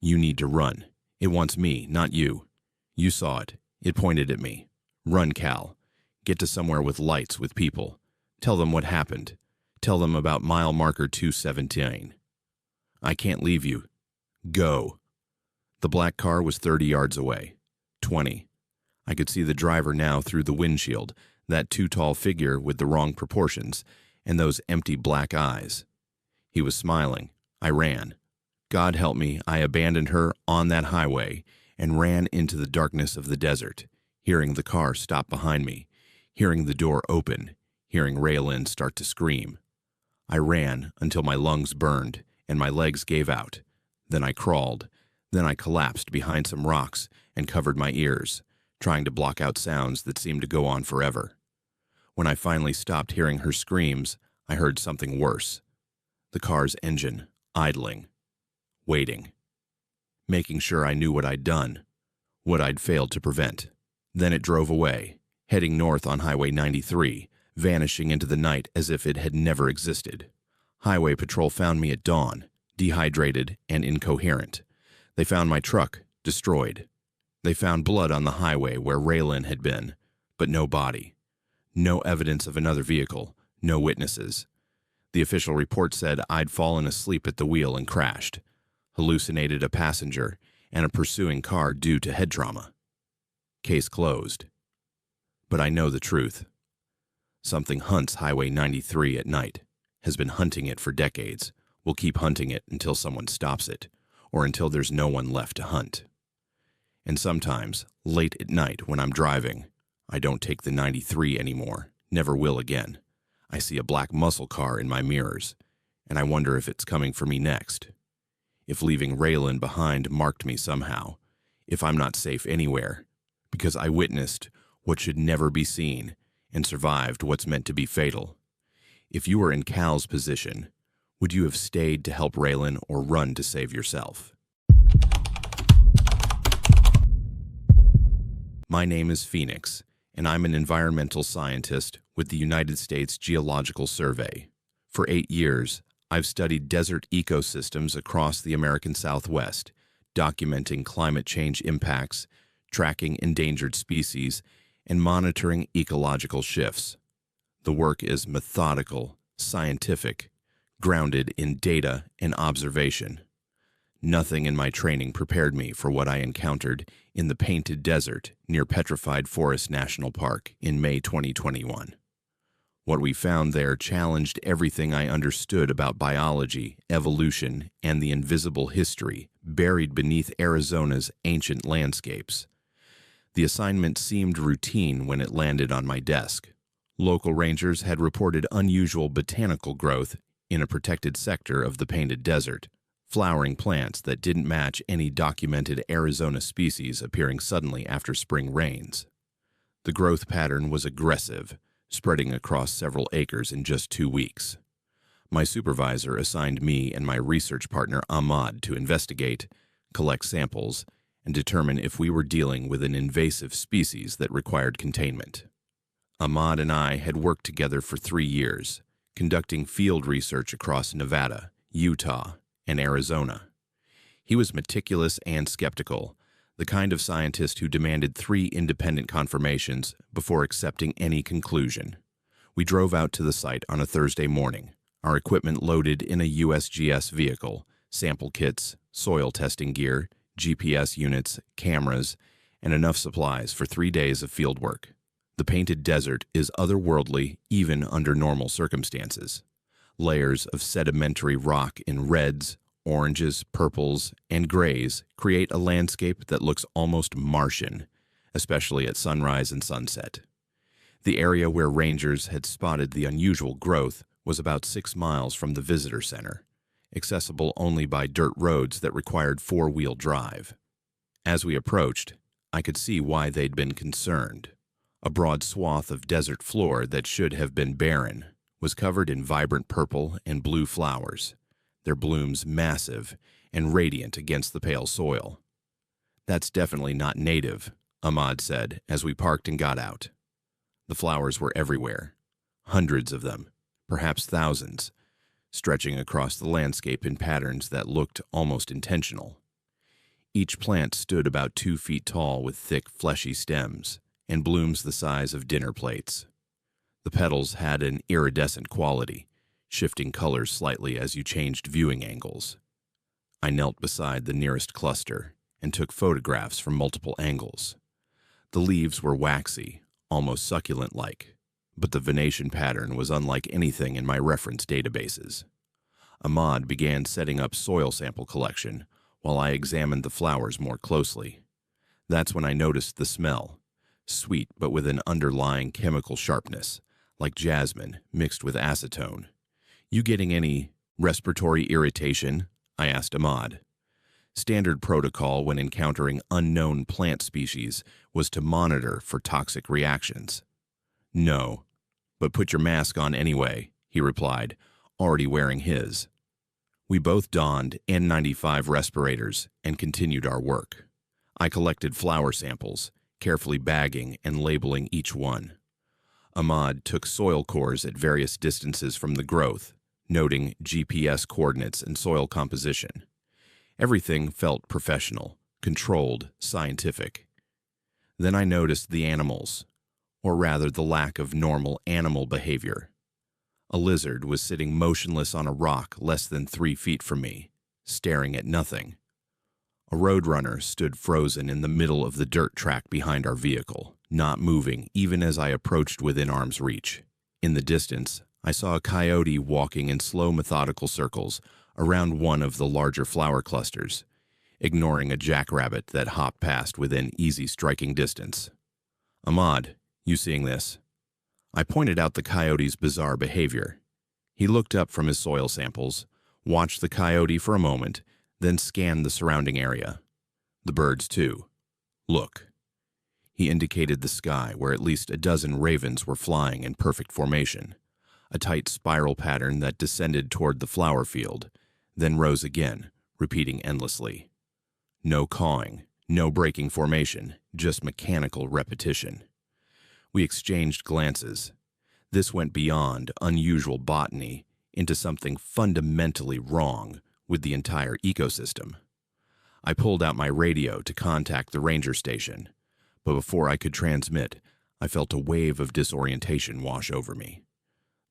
"You need to run. It wants me, not you. You saw it. It pointed at me. Run, Cal. Get to somewhere with lights, with people. Tell them what happened. Tell them about mile marker 217. I can't leave you. Go." The black car was 30 yards away. 20. I could see the driver now through the windshield, that too tall figure with the wrong proportions, and those empty black eyes. He was smiling. I ran. God help me, I abandoned her on that highway and ran into the darkness of the desert, hearing the car stop behind me, hearing the door open, hearing Raylene start to scream. I ran until my lungs burned and my legs gave out. Then I crawled. Then I collapsed behind some rocks and covered my ears, trying to block out sounds that seemed to go on forever. When I finally stopped hearing her screams, I heard something worse. The car's engine, idling, waiting, making sure I knew what I'd done, what I'd failed to prevent. Then it drove away, heading north on Highway 93, vanishing into the night as if it had never existed. Highway Patrol found me at dawn, dehydrated and incoherent. They found my truck, destroyed. They found blood on the highway where Raylene had been, but no body. No evidence of another vehicle, no witnesses. The official report said I'd fallen asleep at the wheel and crashed, hallucinated a passenger and a pursuing car due to head trauma. Case closed. But I know the truth. Something hunts Highway 93 at night, has been hunting it for decades, will keep hunting it until someone stops it, or until there's no one left to hunt. And sometimes, late at night when I'm driving, I don't take the 93 anymore, never will again. I see a black muscle car in my mirrors, and I wonder if it's coming for me next. If leaving Raylene behind marked me somehow, if I'm not safe anywhere, because I witnessed what should never be seen and survived what's meant to be fatal. If you were in Cal's position, would you have stayed to help Raylene or run to save yourself? My name is Phoenix, and I'm an environmental scientist with the United States Geological Survey. For 8 years, I've studied desert ecosystems across the American Southwest, documenting climate change impacts, tracking endangered species, and monitoring ecological shifts. The work is methodical, scientific, grounded in data and observation. Nothing in my training prepared me for what I encountered in the Painted Desert near Petrified Forest National Park in May 2021. What we found there challenged everything I understood about biology, evolution, and the invisible history buried beneath Arizona's ancient landscapes. The assignment seemed routine when it landed on my desk. Local rangers had reported unusual botanical growth in a protected sector of the Painted Desert, flowering plants that didn't match any documented Arizona species appearing suddenly after spring rains. The growth pattern was aggressive, spreading across several acres in just 2 weeks. My supervisor assigned me and my research partner Ahmad to investigate, collect samples, and determine if we were dealing with an invasive species that required containment. Ahmad and I had worked together for 3 years, conducting field research across Nevada, Utah, and Arizona. He was meticulous and skeptical, the kind of scientist who demanded 3 independent confirmations before accepting any conclusion. We drove out to the site on a Thursday morning, our equipment loaded in a USGS vehicle, sample kits, soil testing gear, GPS units, cameras, and enough supplies for 3 days of field work. The Painted Desert is otherworldly even under normal circumstances. Layers of sedimentary rock in reds, oranges, purples, and grays create a landscape that looks almost Martian, especially at sunrise and sunset. The area where rangers had spotted the unusual growth was about 6 miles from the visitor center, accessible only by dirt roads that required 4-wheel drive. As we approached, I could see why they'd been concerned. A broad swath of desert floor that should have been barren was covered in vibrant purple and blue flowers, their blooms massive and radiant against the pale soil. "That's definitely not native," Ahmad said as we parked and got out. The flowers were everywhere, hundreds of them, perhaps thousands, stretching across the landscape in patterns that looked almost intentional. Each plant stood about 2 feet tall with thick, fleshy stems and blooms the size of dinner plates. The petals had an iridescent quality, shifting colors slightly as you changed viewing angles. I knelt beside the nearest cluster and took photographs from multiple angles. The leaves were waxy, almost succulent-like, but the venation pattern was unlike anything in my reference databases. Ahmad began setting up soil sample collection while I examined the flowers more closely. That's when I noticed the smell, sweet but with an underlying chemical sharpness, like jasmine mixed with acetone. "You getting any respiratory irritation?" I asked Ahmad. Standard protocol when encountering unknown plant species was to monitor for toxic reactions. "No, but put your mask on anyway," he replied, already wearing his. We both donned N95 respirators and continued our work. I collected flower samples, carefully bagging and labeling each one. Ahmad took soil cores at various distances from the growth, noting GPS coordinates and soil composition. Everything felt professional, controlled, scientific. Then I noticed the animals, or rather the lack of normal animal behavior. A lizard was sitting motionless on a rock less than 3 feet from me, staring at nothing. A roadrunner stood frozen in the middle of the dirt track behind our vehicle, not moving even as I approached within arm's reach. In the distance, I saw a coyote walking in slow, methodical circles around one of the larger flower clusters, ignoring a jackrabbit that hopped past within easy striking distance. "Ahmad, you seeing this?" I pointed out the coyote's bizarre behavior. He looked up from his soil samples, watched the coyote for a moment, then scanned the surrounding area. The birds, too. "Look." He indicated the sky where at least a dozen ravens were flying in perfect formation, a tight spiral pattern that descended toward the flower field, then rose again, repeating endlessly. No cawing, no breaking formation, just mechanical repetition. We exchanged glances. This went beyond unusual botany into something fundamentally wrong with the entire ecosystem. I pulled out my radio to contact the ranger station, but before I could transmit, I felt a wave of disorientation wash over me.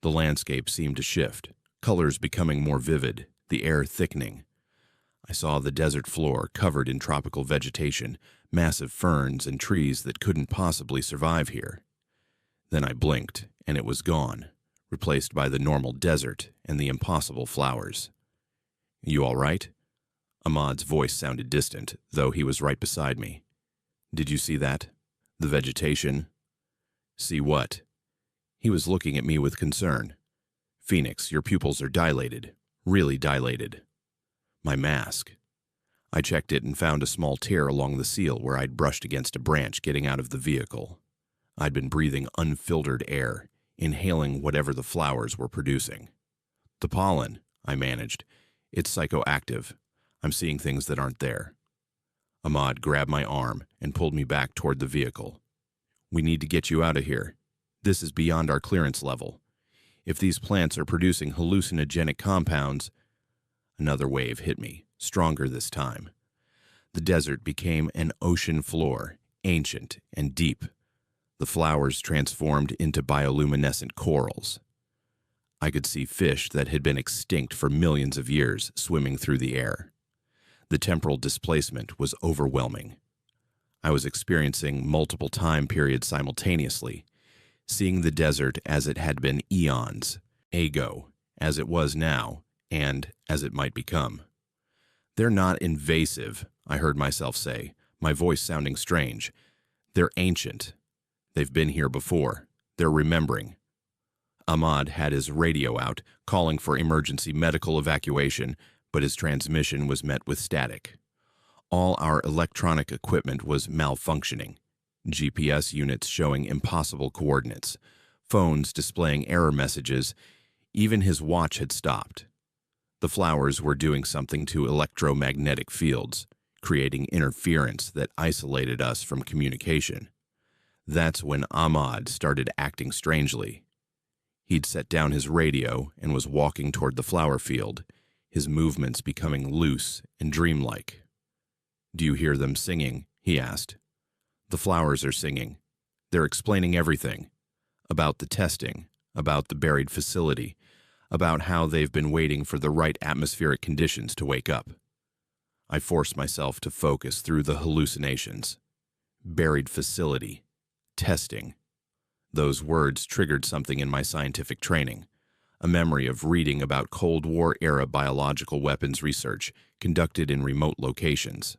The landscape seemed to shift, colors becoming more vivid, the air thickening. I saw the desert floor covered in tropical vegetation, massive ferns and trees that couldn't possibly survive here. Then I blinked, and it was gone, replaced by the normal desert and the impossible flowers. "You all right?" Ahmad's voice sounded distant, though he was right beside me. "Did you see that? The vegetation?" "See what?" He was looking at me with concern. "Phoenix, your pupils are dilated. Really dilated." My mask. I checked it and found a small tear along the seal where I'd brushed against a branch getting out of the vehicle. I'd been breathing unfiltered air, inhaling whatever the flowers were producing. "The pollen," I managed. "It's psychoactive. I'm seeing things that aren't there." Ahmad grabbed my arm and pulled me back toward the vehicle. "We need to get you out of here. This is beyond our clearance level. If these plants are producing hallucinogenic compounds..." Another wave hit me, stronger this time. The desert became an ocean floor, ancient and deep. The flowers transformed into bioluminescent corals. I could see fish that had been extinct for millions of years swimming through the air. The temporal displacement was overwhelming. I was experiencing multiple time periods simultaneously, seeing the desert as it had been eons, ago, as it was now, and as it might become. "They're not invasive," I heard myself say, my voice sounding strange. "They're ancient. They've been here before. They're remembering." Ahmad had his radio out, calling for emergency medical evacuation, but his transmission was met with static. All our electronic equipment was malfunctioning. GPS units showing impossible coordinates, phones displaying error messages. Even his watch had stopped. The flowers were doing something to electromagnetic fields, creating interference that isolated us from communication. That's when Ahmad started acting strangely. He'd set down his radio and was walking toward the flower field, his movements becoming loose and dreamlike. "Do you hear them singing?" he asked. "The flowers are singing. They're explaining everything. About the testing, about the buried facility, about how they've been waiting for the right atmospheric conditions to wake up." I forced myself to focus through the hallucinations. Buried facility. Testing. Those words triggered something in my scientific training, a memory of reading about Cold War-era biological weapons research conducted in remote locations.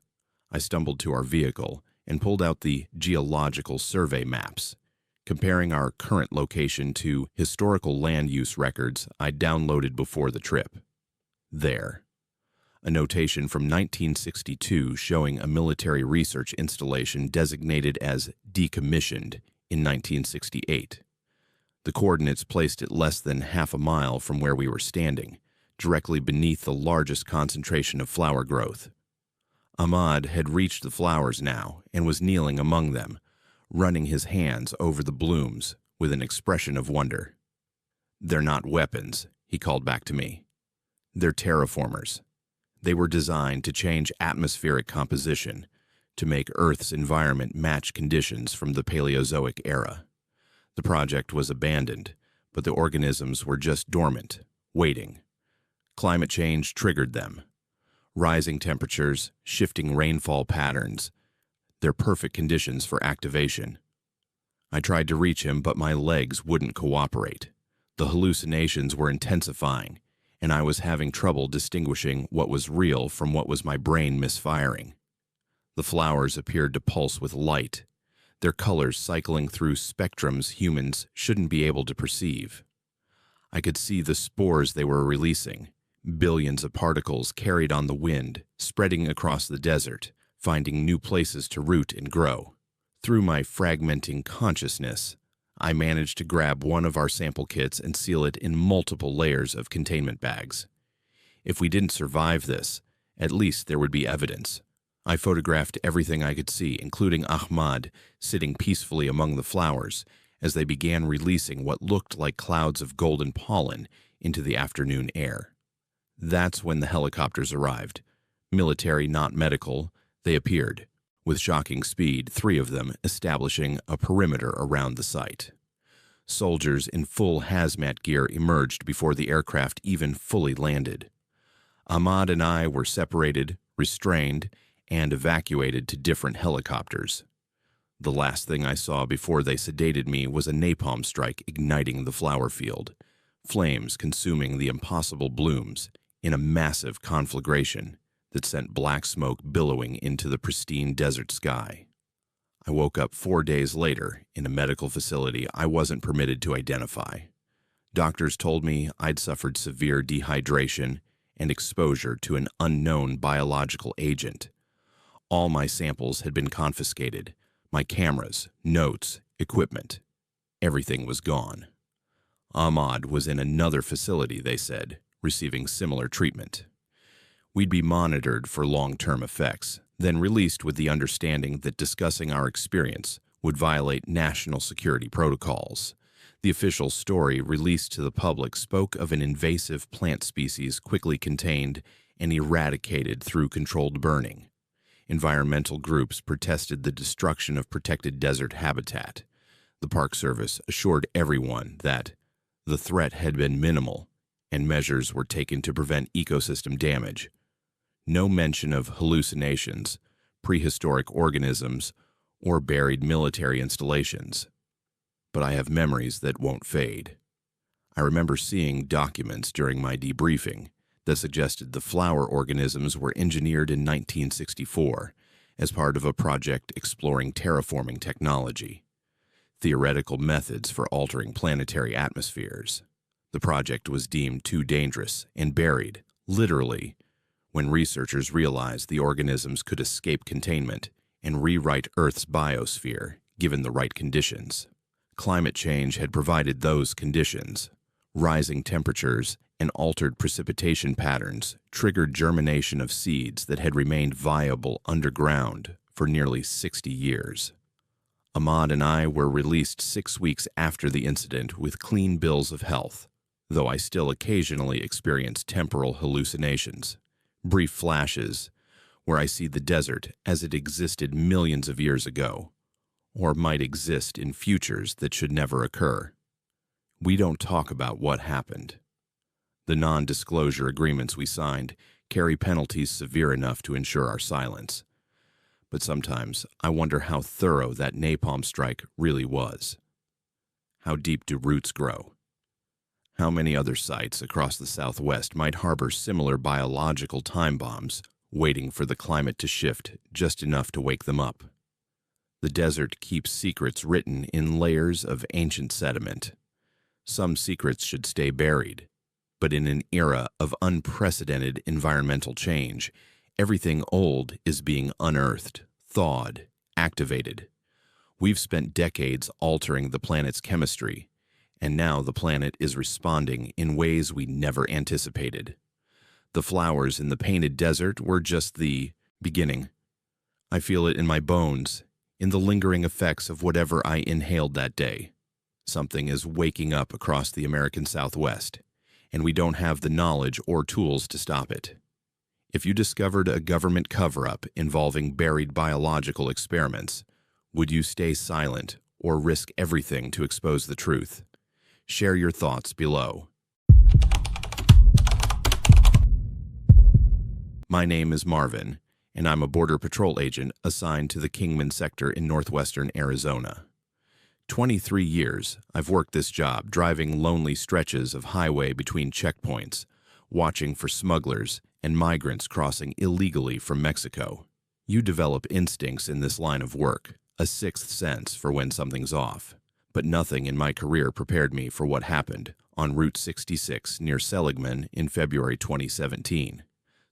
I stumbled to our vehicle and pulled out the geological survey maps, comparing our current location to historical land use records I'd downloaded before the trip. There. A notation from 1962 showing a military research installation designated as decommissioned in 1968. The coordinates placed it less than half a mile from where we were standing, directly beneath the largest concentration of flower growth. Ahmad had reached the flowers now and was kneeling among them, running his hands over the blooms with an expression of wonder. "They're not weapons," he called back to me. "They're terraformers. They were designed to change atmospheric composition, to make Earth's environment match conditions from the Paleozoic era. The project was abandoned, but the organisms were just dormant, waiting. Climate change triggered them. Rising temperatures, shifting rainfall patterns. They're perfect conditions for activation." I tried to reach him, but my legs wouldn't cooperate. The hallucinations were intensifying, and I was having trouble distinguishing what was real from what was my brain misfiring. The flowers appeared to pulse with light, their colors cycling through spectrums humans shouldn't be able to perceive. I could see the spores they were releasing, billions of particles carried on the wind, spreading across the desert, finding new places to root and grow. Through my fragmenting consciousness, I managed to grab one of our sample kits and seal it in multiple layers of containment bags. If we didn't survive this, at least there would be evidence. I photographed everything I could see, including Ahmad sitting peacefully among the flowers as they began releasing what looked like clouds of golden pollen into the afternoon air. That's when the helicopters arrived. Military, not medical, they appeared. With shocking speed, 3 of them establishing a perimeter around the site. Soldiers in full hazmat gear emerged before the aircraft even fully landed. Ahmad and I were separated, restrained, and evacuated to different helicopters. The last thing I saw before they sedated me was a napalm strike igniting the flower field, flames consuming the impossible blooms in a massive conflagration that sent black smoke billowing into the pristine desert sky. I woke up 4 days later in a medical facility I wasn't permitted to identify. Doctors told me I'd suffered severe dehydration and exposure to an unknown biological agent. All my samples had been confiscated, my cameras, notes, equipment. Everything was gone. Ahmad was in another facility, they said, receiving similar treatment. We'd be monitored for long-term effects, then released with the understanding that discussing our experience would violate national security protocols. The official story released to the public spoke of an invasive plant species quickly contained and eradicated through controlled burning. Environmental groups protested the destruction of protected desert habitat. The Park Service assured everyone that the threat had been minimal and measures were taken to prevent ecosystem damage. No mention of hallucinations, prehistoric organisms, or buried military installations. But I have memories that won't fade. I remember seeing documents during my debriefing that suggested the flower organisms were engineered in 1964 as part of a project exploring terraforming technology, theoretical methods for altering planetary atmospheres. The project was deemed too dangerous and buried, literally, when researchers realized the organisms could escape containment and rewrite Earth's biosphere given the right conditions. Climate change had provided those conditions. Rising temperatures and altered precipitation patterns triggered germination of seeds that had remained viable underground for nearly 60 years. Ahmad and I were released 6 weeks after the incident with clean bills of health, though I still occasionally experience temporal hallucinations, brief flashes where I see the desert as it existed millions of years ago, or might exist in futures that should never occur. We don't talk about what happened. The non-disclosure agreements we signed carry penalties severe enough to ensure our silence. But sometimes I wonder how thorough that napalm strike really was. How deep do roots grow? How many other sites across the Southwest might harbor similar biological time bombs, waiting for the climate to shift just enough to wake them up? The desert keeps secrets written in layers of ancient sediment. Some secrets should stay buried, but in an era of unprecedented environmental change, everything old is being unearthed, thawed, activated. We've spent decades altering the planet's chemistry, and now the planet is responding in ways we never anticipated. The flowers in the painted desert were just the beginning. I feel it in my bones, in the lingering effects of whatever I inhaled that day. Something is waking up across the American Southwest, and we don't have the knowledge or tools to stop it. If you discovered a government cover-up involving buried biological experiments, would you stay silent or risk everything to expose the truth? Share your thoughts below. My name is Marvin, and I'm a Border Patrol agent assigned to the Kingman sector in northwestern Arizona. 23 years I've worked this job, driving lonely stretches of highway between checkpoints, watching for smugglers and migrants crossing illegally from Mexico. You develop instincts in this line of work, a sixth sense for when something's off. But nothing in my career prepared me for what happened on Route 66 near Seligman in February 2017.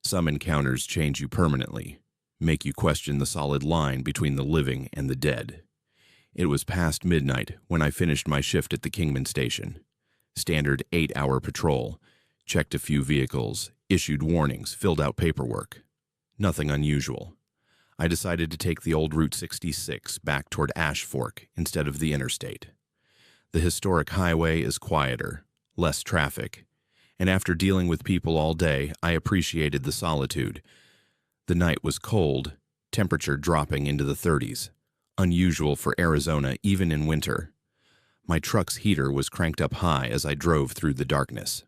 Some encounters change you permanently, make you question the solid line between the living and the dead. It was past midnight when I finished my shift at the Kingman station. Standard 8-hour patrol, checked a few vehicles, issued warnings, filled out paperwork. Nothing unusual. I decided to take the old Route 66 back toward Ash Fork instead of the interstate. The historic highway is quieter, less traffic, and after dealing with people all day, I appreciated the solitude. The night was cold, temperature dropping into the 30s, unusual for Arizona even in winter. My truck's heater was cranked up high as I drove through the darkness.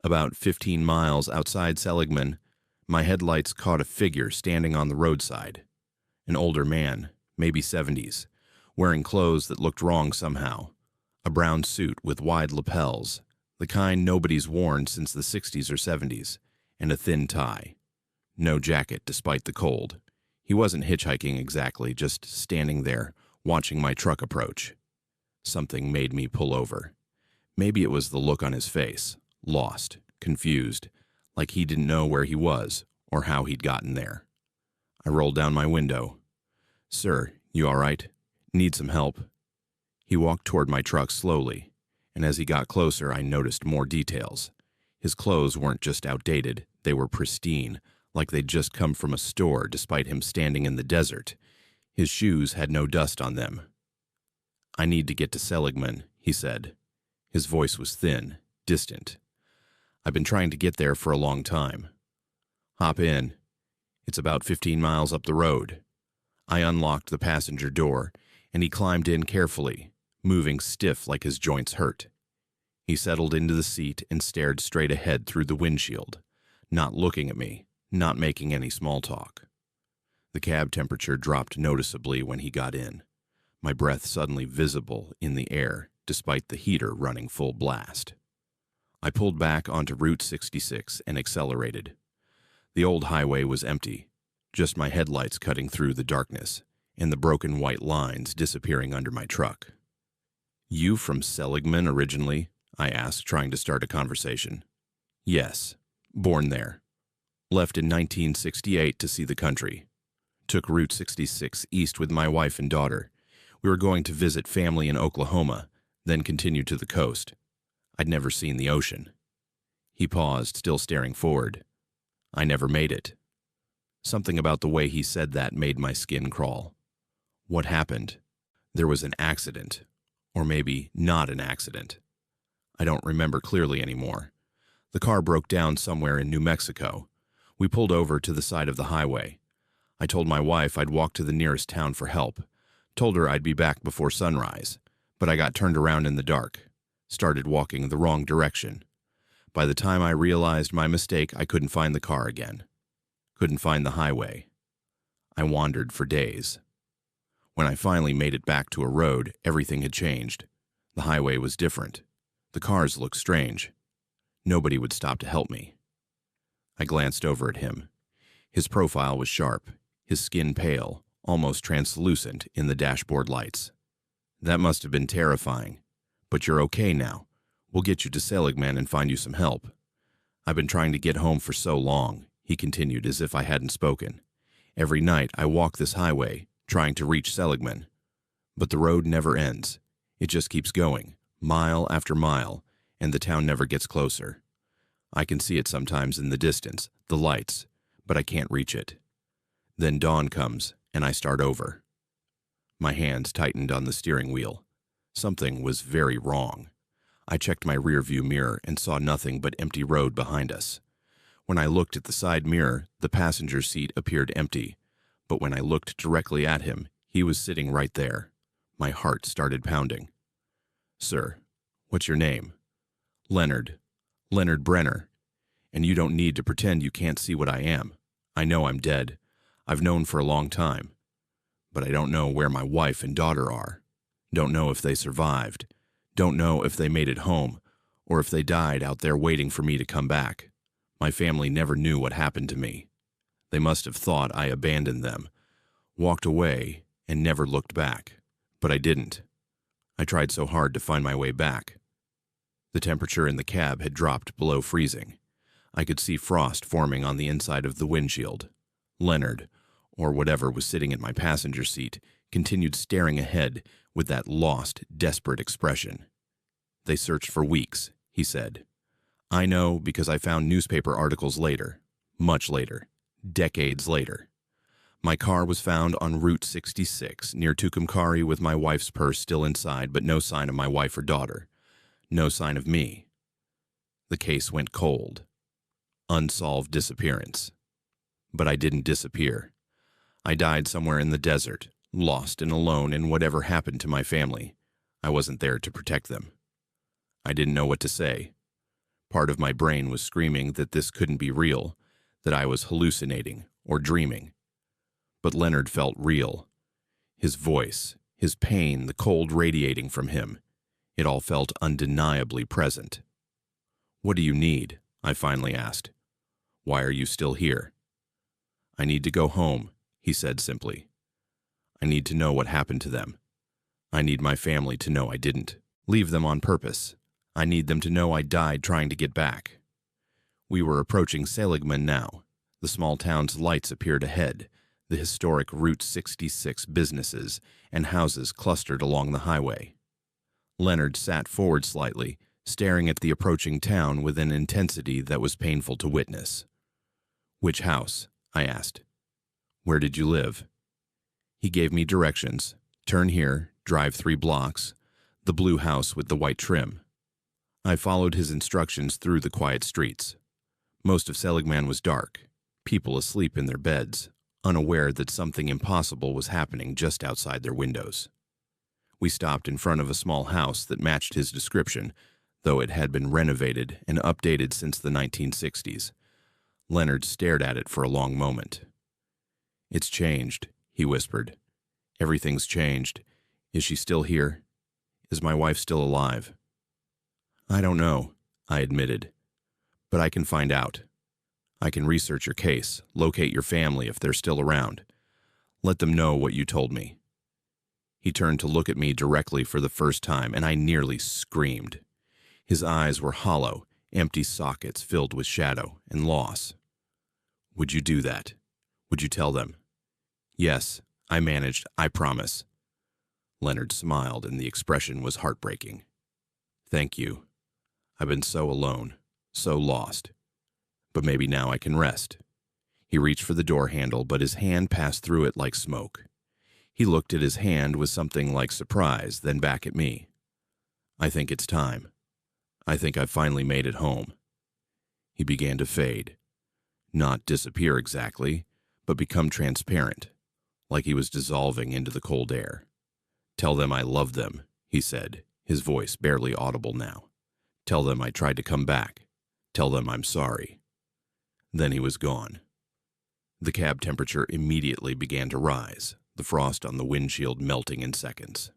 About 15 miles outside Seligman, my headlights caught a figure standing on the roadside. An older man, maybe 70s, wearing clothes that looked wrong somehow. A brown suit with wide lapels, the kind nobody's worn since the 60s or 70s, and a thin tie. No jacket despite the cold. He wasn't hitchhiking exactly, just standing there, watching my truck approach. Something made me pull over. Maybe it was the look on his face, lost, confused, like he didn't know where he was or how he'd gotten there. I rolled down my window. "Sir, you all right? Need some help?" He walked toward my truck slowly, and as he got closer, I noticed more details. His clothes weren't just outdated, they were pristine, like they'd just come from a store despite him standing in the desert. His shoes had no dust on them. "I need to get to Seligman," he said. His voice was thin, distant. "I've been trying to get there for a long time." "Hop in. It's about 15 miles up the road." I unlocked the passenger door, and he climbed in carefully, moving stiff like his joints hurt. He settled into the seat and stared straight ahead through the windshield, not looking at me, not making any small talk. The cab temperature dropped noticeably when he got in, my breath suddenly visible in the air despite the heater running full blast. I pulled back onto Route 66 and accelerated. The old highway was empty, just my headlights cutting through the darkness and the broken white lines disappearing under my truck. "You from Seligman originally?" I asked, trying to start a conversation. "Yes, born there. Left in 1968 to see the country. Took Route 66 east with my wife and daughter. We were going to visit family in Oklahoma, then continued to the coast. I'd never seen the ocean." He paused, still staring forward. "I never made it." Something about the way he said that made my skin crawl. "What happened?" "There was an accident. Or maybe not an accident. I don't remember clearly anymore. The car broke down somewhere in New Mexico. We pulled over to the side of the highway. I told my wife I'd walk to the nearest town for help. Told her I'd be back before sunrise, but I got turned around in the dark. Started walking the wrong direction. By the time I realized my mistake, I couldn't find the car again. Couldn't find the highway. I wandered for days. When I finally made it back to a road, everything had changed. The highway was different. The cars looked strange. Nobody would stop to help me." I glanced over at him. His profile was sharp, his skin pale, almost translucent in the dashboard lights. "That must have been terrifying. But you're okay now. We'll get you to Seligman and find you some help. I've been trying to get home for so long," he continued as if I hadn't spoken. "Every night I walk this highway, trying to reach Seligman. But the road never ends. It just keeps going, mile after mile, and the town never gets closer. I can see it sometimes in the distance, the lights, but I can't reach it. Then dawn comes, and I start over." My hands tightened on the steering wheel. Something was very wrong. I checked my rearview mirror and saw nothing but empty road behind us. When I looked at the side mirror, the passenger seat appeared empty, but when I looked directly at him, he was sitting right there. My heart started pounding. "Sir, what's your name?" "Leonard. Leonard Brenner. And you don't need to pretend you can't see what I am. I know I'm dead. I've known for a long time. But I don't know where my wife and daughter are. Don't know if they survived. Don't know if they made it home, or if they died out there waiting for me to come back. My family never knew what happened to me. They must have thought I abandoned them, walked away, and never looked back. But I didn't. I tried so hard to find my way back." The temperature in the cab had dropped below freezing. I could see frost forming on the inside of the windshield. Leonard, or whatever was sitting in my passenger seat, continued staring ahead with that lost, desperate expression. "They searched for weeks," he said. "I know because I found newspaper articles later, much later, decades later. My car was found on Route 66 near Tucumcari with my wife's purse still inside, but no sign of my wife or daughter. No sign of me. The case went cold. Unsolved disappearance. But I didn't disappear. I died somewhere in the desert, lost and alone in whatever happened to my family. I wasn't there to protect them. I didn't know what to say. Part of my brain was screaming that this couldn't be real, that I was hallucinating or dreaming. But Leonard felt real. His voice, his pain, the cold radiating from him. It all felt undeniably present. "What do you need?" I finally asked. "Why are you still here?" "I need to go home," he said simply. I need to know what happened to them. I need my family to know I didn't leave them on purpose. I need them to know I died trying to get back. We were approaching Seligman now. The small town's lights appeared ahead. The historic Route 66 businesses and houses clustered along the highway. Leonard sat forward slightly, staring at the approaching town with an intensity that was painful to witness. Which house? I asked. Where did you live? He gave me directions. Turn here, drive 3 blocks, the blue house with the white trim. I followed his instructions through the quiet streets. Most of Seligman was dark, people asleep in their beds, unaware that something impossible was happening just outside their windows. We stopped in front of a small house that matched his description, though it had been renovated and updated since the 1960s. Leonard stared at it for a long moment. It's changed, he whispered. Everything's changed. Is she still here? Is my wife still alive? I don't know, I admitted. But I can find out. I can research your case, locate your family if they're still around. Let them know what you told me. He turned to look at me directly for the first time, and I nearly screamed. His eyes were hollow, empty sockets filled with shadow and loss. Would you do that? Would you tell them? Yes, I managed, I promise. Leonard smiled, and the expression was heartbreaking. Thank you. I've been so alone, so lost. But maybe now I can rest. He reached for the door handle, but his hand passed through it like smoke. He looked at his hand with something like surprise, then back at me. I think it's time. I think I've finally made it home. He began to fade. Not disappear exactly, but become transparent, like he was dissolving into the cold air. Tell them I love them, he said, his voice barely audible now. Tell them I tried to come back. Tell them I'm sorry. Then he was gone. The cab temperature immediately began to rise, the frost on the windshield melting in seconds.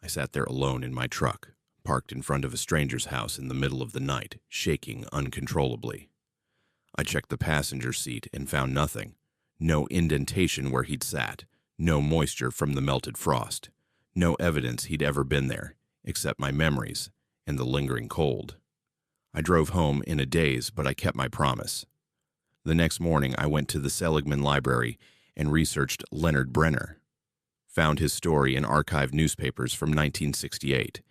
I sat there alone in my truck, parked in front of a stranger's house in the middle of the night, shaking uncontrollably. I checked the passenger seat and found nothing. No indentation where he'd sat, no moisture from the melted frost, no evidence he'd ever been there, except my memories and the lingering cold. I drove home in a daze, but I kept my promise. The next morning, I went to the Seligman Library and researched Leonard Brenner. Found his story in archived newspapers from 1968,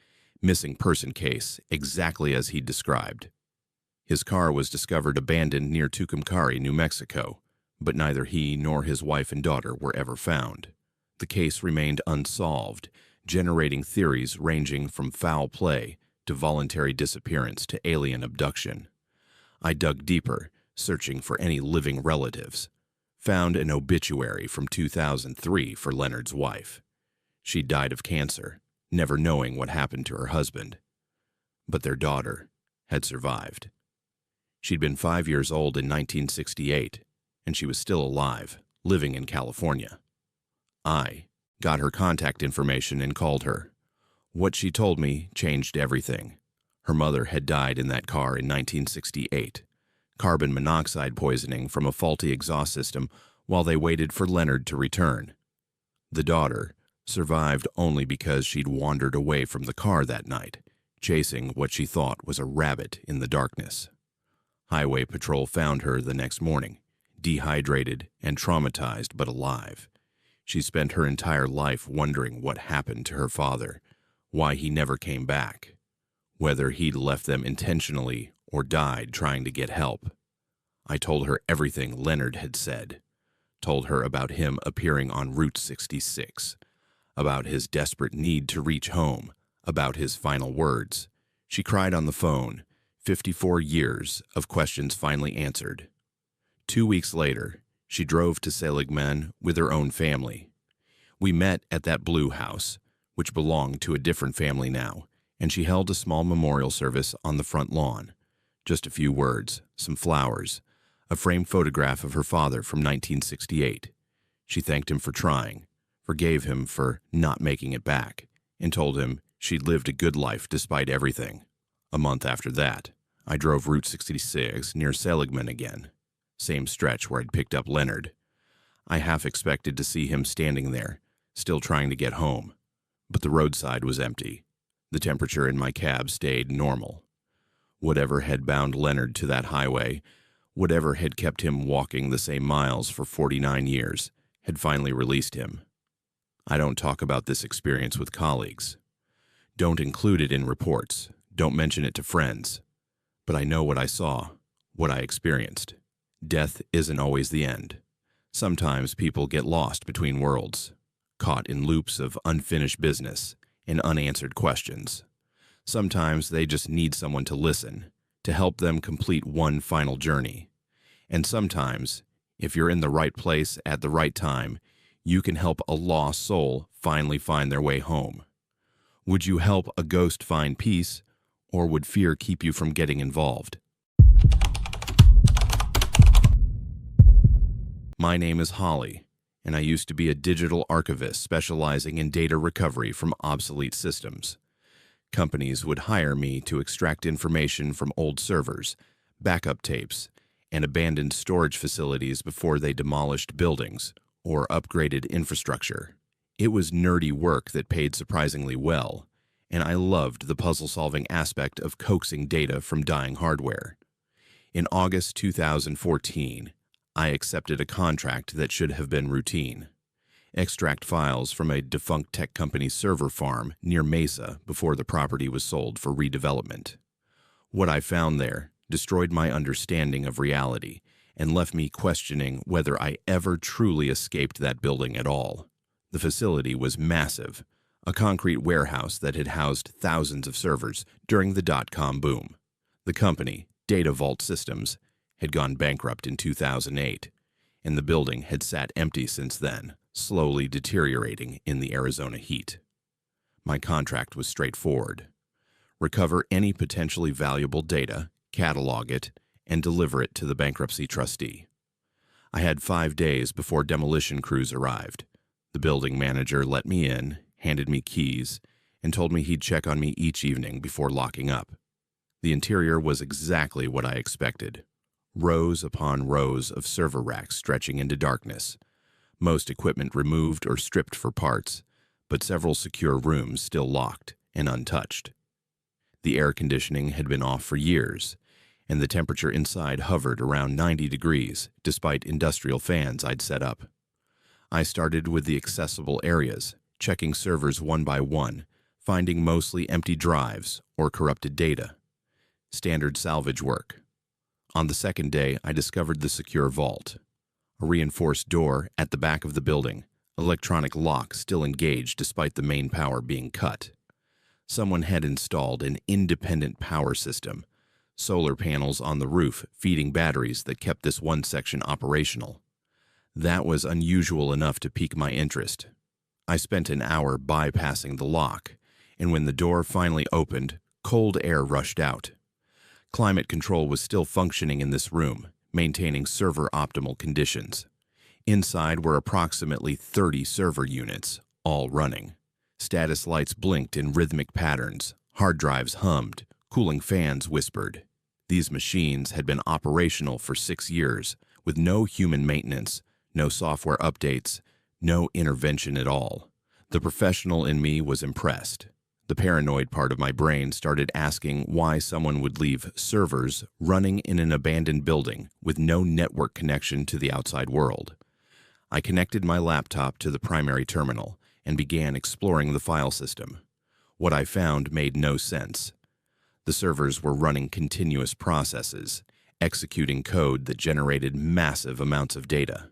missing person case, exactly as he'd described. His car was discovered abandoned near Tucumcari, New Mexico, but neither he nor his wife and daughter were ever found. The case remained unsolved, generating theories ranging from foul play to voluntary disappearance to alien abduction. I dug deeper, searching for any living relatives. Found an obituary from 2003 for Leonard's wife. She died of cancer, never knowing what happened to her husband. But their daughter had survived. She'd been 5 years old in 1968, and she was still alive, living in California. I got her contact information and called her. What she told me changed everything. Her mother had died in that car in 1968. Carbon monoxide poisoning from a faulty exhaust system while they waited for Leonard to return. The daughter survived only because she'd wandered away from the car that night, chasing what she thought was a rabbit in the darkness. Highway patrol found her the next morning, dehydrated and traumatized but alive. She spent her entire life wondering what happened to her father, why he never came back, whether he'd left them intentionally or died trying to get help. I told her everything Leonard had said, told her about him appearing on Route 66, about his desperate need to reach home, about his final words. She cried on the phone, 54 years of questions finally answered. 2 weeks later, she drove to Seligman with her own family. We met at that blue house, which belonged to a different family now, and she held a small memorial service on the front lawn. Just a few words, some flowers, a framed photograph of her father from 1968. She thanked him for trying, forgave him for not making it back, and told him she'd lived a good life despite everything. A month after that, I drove Route 66 near Seligman again, same stretch where I'd picked up Leonard. I half expected to see him standing there, still trying to get home, but the roadside was empty. The temperature in my cab stayed normal. Whatever had bound Leonard to that highway, whatever had kept him walking the same miles for 49 years, had finally released him. I don't talk about this experience with colleagues. Don't include it in reports. Don't mention it to friends. But I know what I saw, what I experienced. Death isn't always the end. Sometimes people get lost between worlds, caught in loops of unfinished business and unanswered questions. Sometimes they just need someone to listen, to help them complete one final journey. And sometimes, if you're in the right place at the right time, you can help a lost soul finally find their way home. Would you help a ghost find peace, or would fear keep you from getting involved? My name is Holly, and I used to be a digital archivist specializing in data recovery from obsolete systems. Companies would hire me to extract information from old servers, backup tapes, and abandoned storage facilities before they demolished buildings or upgraded infrastructure. It was nerdy work that paid surprisingly well, and I loved the puzzle-solving aspect of coaxing data from dying hardware. In August 2014, I accepted a contract that should have been routine. Extract files from a defunct tech company's server farm near Mesa before the property was sold for redevelopment. What I found there destroyed my understanding of reality and left me questioning whether I ever truly escaped that building at all. The facility was massive, a concrete warehouse that had housed thousands of servers during the dot-com boom. The company, Data Vault Systems, had gone bankrupt in 2008, and the building had sat empty since then, slowly deteriorating in the Arizona heat. My contract was straightforward. Recover any potentially valuable data, catalog it, and deliver it to the bankruptcy trustee. I had 5 days before demolition crews arrived. The building manager let me in, handed me keys, and told me he'd check on me each evening before locking up. The interior was exactly what I expected. Rows upon rows of server racks stretching into darkness. Most equipment removed or stripped for parts, but several secure rooms still locked and untouched. The air conditioning had been off for years, and the temperature inside hovered around 90 degrees despite industrial fans I'd set up. I started with the accessible areas, checking servers one by one, finding mostly empty drives or corrupted data. Standard salvage work. On the second day, I discovered the secure vault. A reinforced door at the back of the building, electronic lock still engaged despite the main power being cut. Someone had installed an independent power system, solar panels on the roof feeding batteries that kept this one section operational. That was unusual enough to pique my interest. I spent an hour bypassing the lock, and when the door finally opened, cold air rushed out. Climate control was still functioning in this room, maintaining server optimal conditions. Inside were approximately 30 server units, all running. Status lights blinked in rhythmic patterns, hard drives hummed, cooling fans whispered. These machines had been operational for 6 years, with no human maintenance, no software updates, no intervention at all. The professional in me was impressed. The paranoid part of my brain started asking why someone would leave servers running in an abandoned building with no network connection to the outside world. I connected my laptop to the primary terminal and began exploring the file system. What I found made no sense. The servers were running continuous processes, executing code that generated massive amounts of data.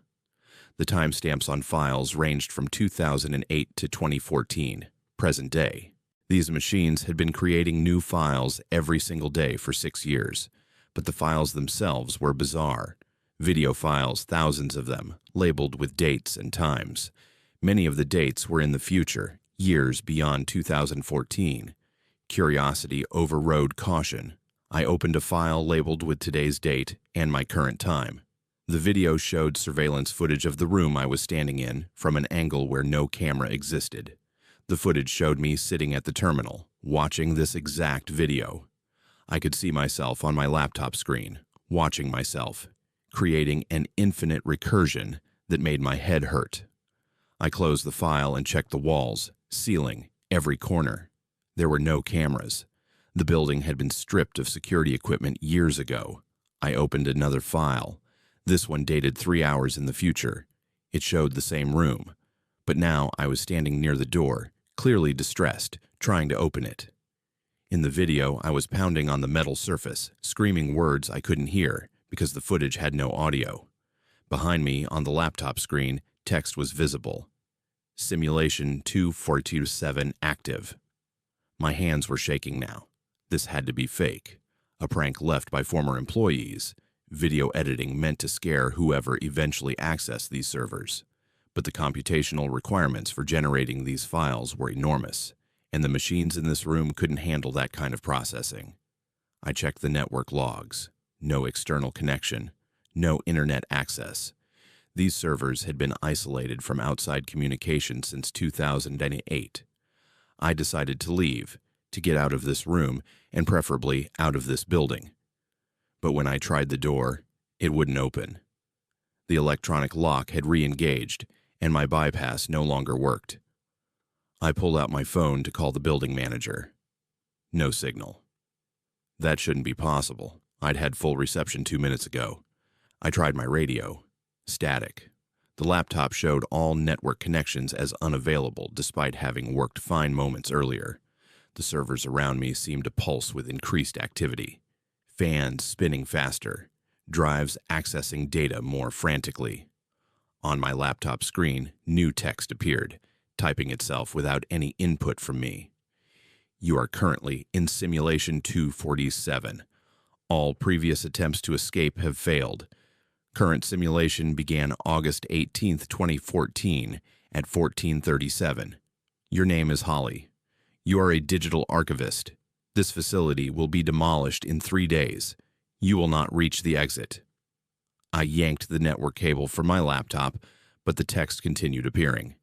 The timestamps on files ranged from 2008 to 2014, present day. These machines had been creating new files every single day for 6 years, but the files themselves were bizarre. Video files, thousands of them, labeled with dates and times. Many of the dates were in the future, years beyond 2014. Curiosity overrode caution. I opened a file labeled with today's date and my current time. The video showed surveillance footage of the room I was standing in from an angle where no camera existed. The footage showed me sitting at the terminal, watching this exact video. I could see myself on my laptop screen, watching myself, creating an infinite recursion that made my head hurt. I closed the file and checked the walls, ceiling, every corner. There were no cameras. The building had been stripped of security equipment years ago. I opened another file. This one dated 3 hours in the future. It showed the same room, but now I was standing near the door, clearly distressed, trying to open it. In the video, I was pounding on the metal surface, screaming words I couldn't hear because the footage had no audio. Behind me, on the laptop screen, text was visible. Simulation 2427 active. My hands were shaking now. This had to be fake. A prank left by former employees. Video editing meant to scare whoever eventually accessed these servers. But the computational requirements for generating these files were enormous, and the machines in this room couldn't handle that kind of processing. I checked the network logs. No external connection. No internet access. These servers had been isolated from outside communication since 2008. I decided to leave, to get out of this room, and preferably out of this building. But when I tried the door, it wouldn't open. The electronic lock had re-engaged, and my bypass no longer worked. I pulled out my phone to call the building manager. No signal. That shouldn't be possible. I'd had full reception 2 minutes ago. I tried my radio. Static. The laptop showed all network connections as unavailable despite having worked fine moments earlier. The servers around me seemed to pulse with increased activity. Fans spinning faster. Drives accessing data more frantically. On my laptop screen, new text appeared, typing itself without any input from me. You are currently in Simulation 247. All previous attempts to escape have failed. Current simulation began August 18, 2014 at 14:37. Your name is Holly. You are a digital archivist. This facility will be demolished in 3 days. You will not reach the exit. I yanked the network cable from my laptop, but the text continued appearing.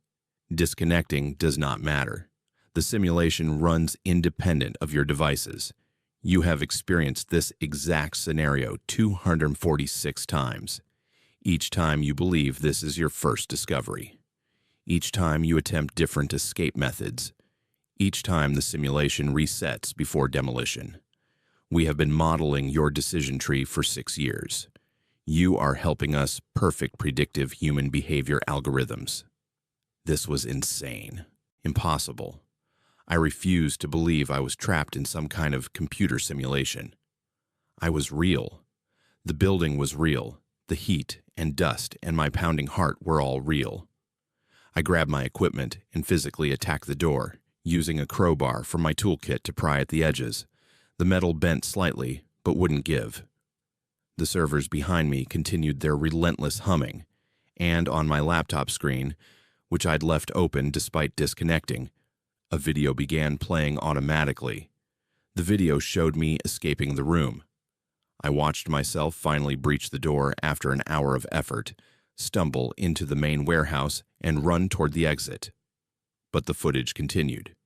Disconnecting does not matter. The simulation runs independent of your devices. You have experienced this exact scenario 246 times. Each time you believe this is your first discovery. Each time you attempt different escape methods. Each time the simulation resets before demolition. We have been modeling your decision tree for 6 years. You are helping us perfect predictive human behavior algorithms. This was insane. Impossible. I refused to believe I was trapped in some kind of computer simulation. I was real. The building was real. The heat and dust and my pounding heart were all real. I grabbed my equipment and physically attacked the door, using a crowbar from my toolkit to pry at the edges. The metal bent slightly, but wouldn't give. The servers behind me continued their relentless humming, and on my laptop screen, which I'd left open despite disconnecting, a video began playing automatically. The video showed me escaping the room. I watched myself finally breach the door after an hour of effort, stumble into the main warehouse, and run toward the exit. But the footage continued,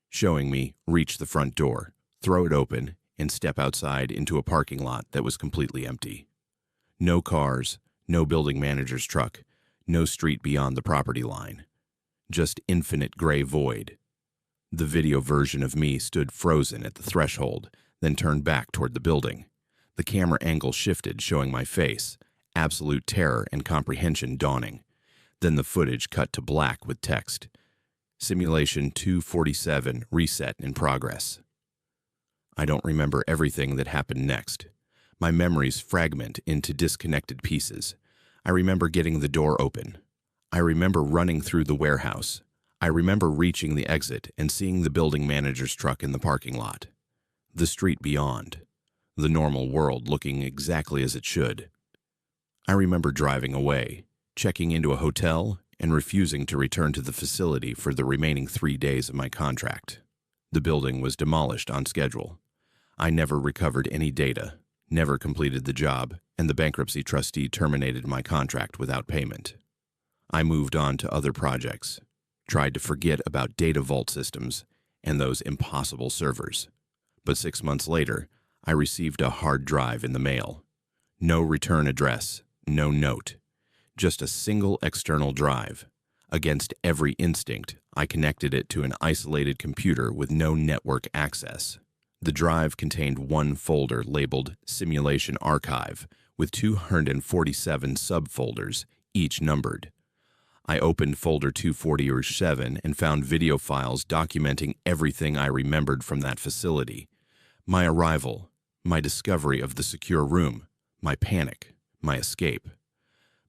showing me reach the front door, throw it open, and step outside into a parking lot that was completely empty. No cars, no building manager's truck, no street beyond the property line. Just infinite gray void. The video version of me stood frozen at the threshold, then turned back toward the building. The camera angle shifted, showing my face, absolute terror and comprehension dawning. Then the footage cut to black with text. Simulation 247 reset in progress. I don't remember everything that happened next. My memories fragment into disconnected pieces. I remember getting the door open. I remember running through the warehouse. I remember reaching the exit and seeing the building manager's truck in the parking lot. The street beyond. The normal world looking exactly as it should. I remember driving away, checking into a hotel, and refusing to return to the facility for the remaining 3 days of my contract. The building was demolished on schedule. I never recovered any data, never completed the job, and the bankruptcy trustee terminated my contract without payment. I moved on to other projects, tried to forget about data vault systems and those impossible servers. But 6 months later, I received a hard drive in the mail. No return address, no note. just a single external drive. Against every instinct, I connected it to an isolated computer with no network access. The drive contained one folder labeled Simulation Archive, with 247 subfolders, each numbered. I opened folder 247 and found video files documenting everything I remembered from that facility. My arrival, my discovery of the secure room, my panic, my escape.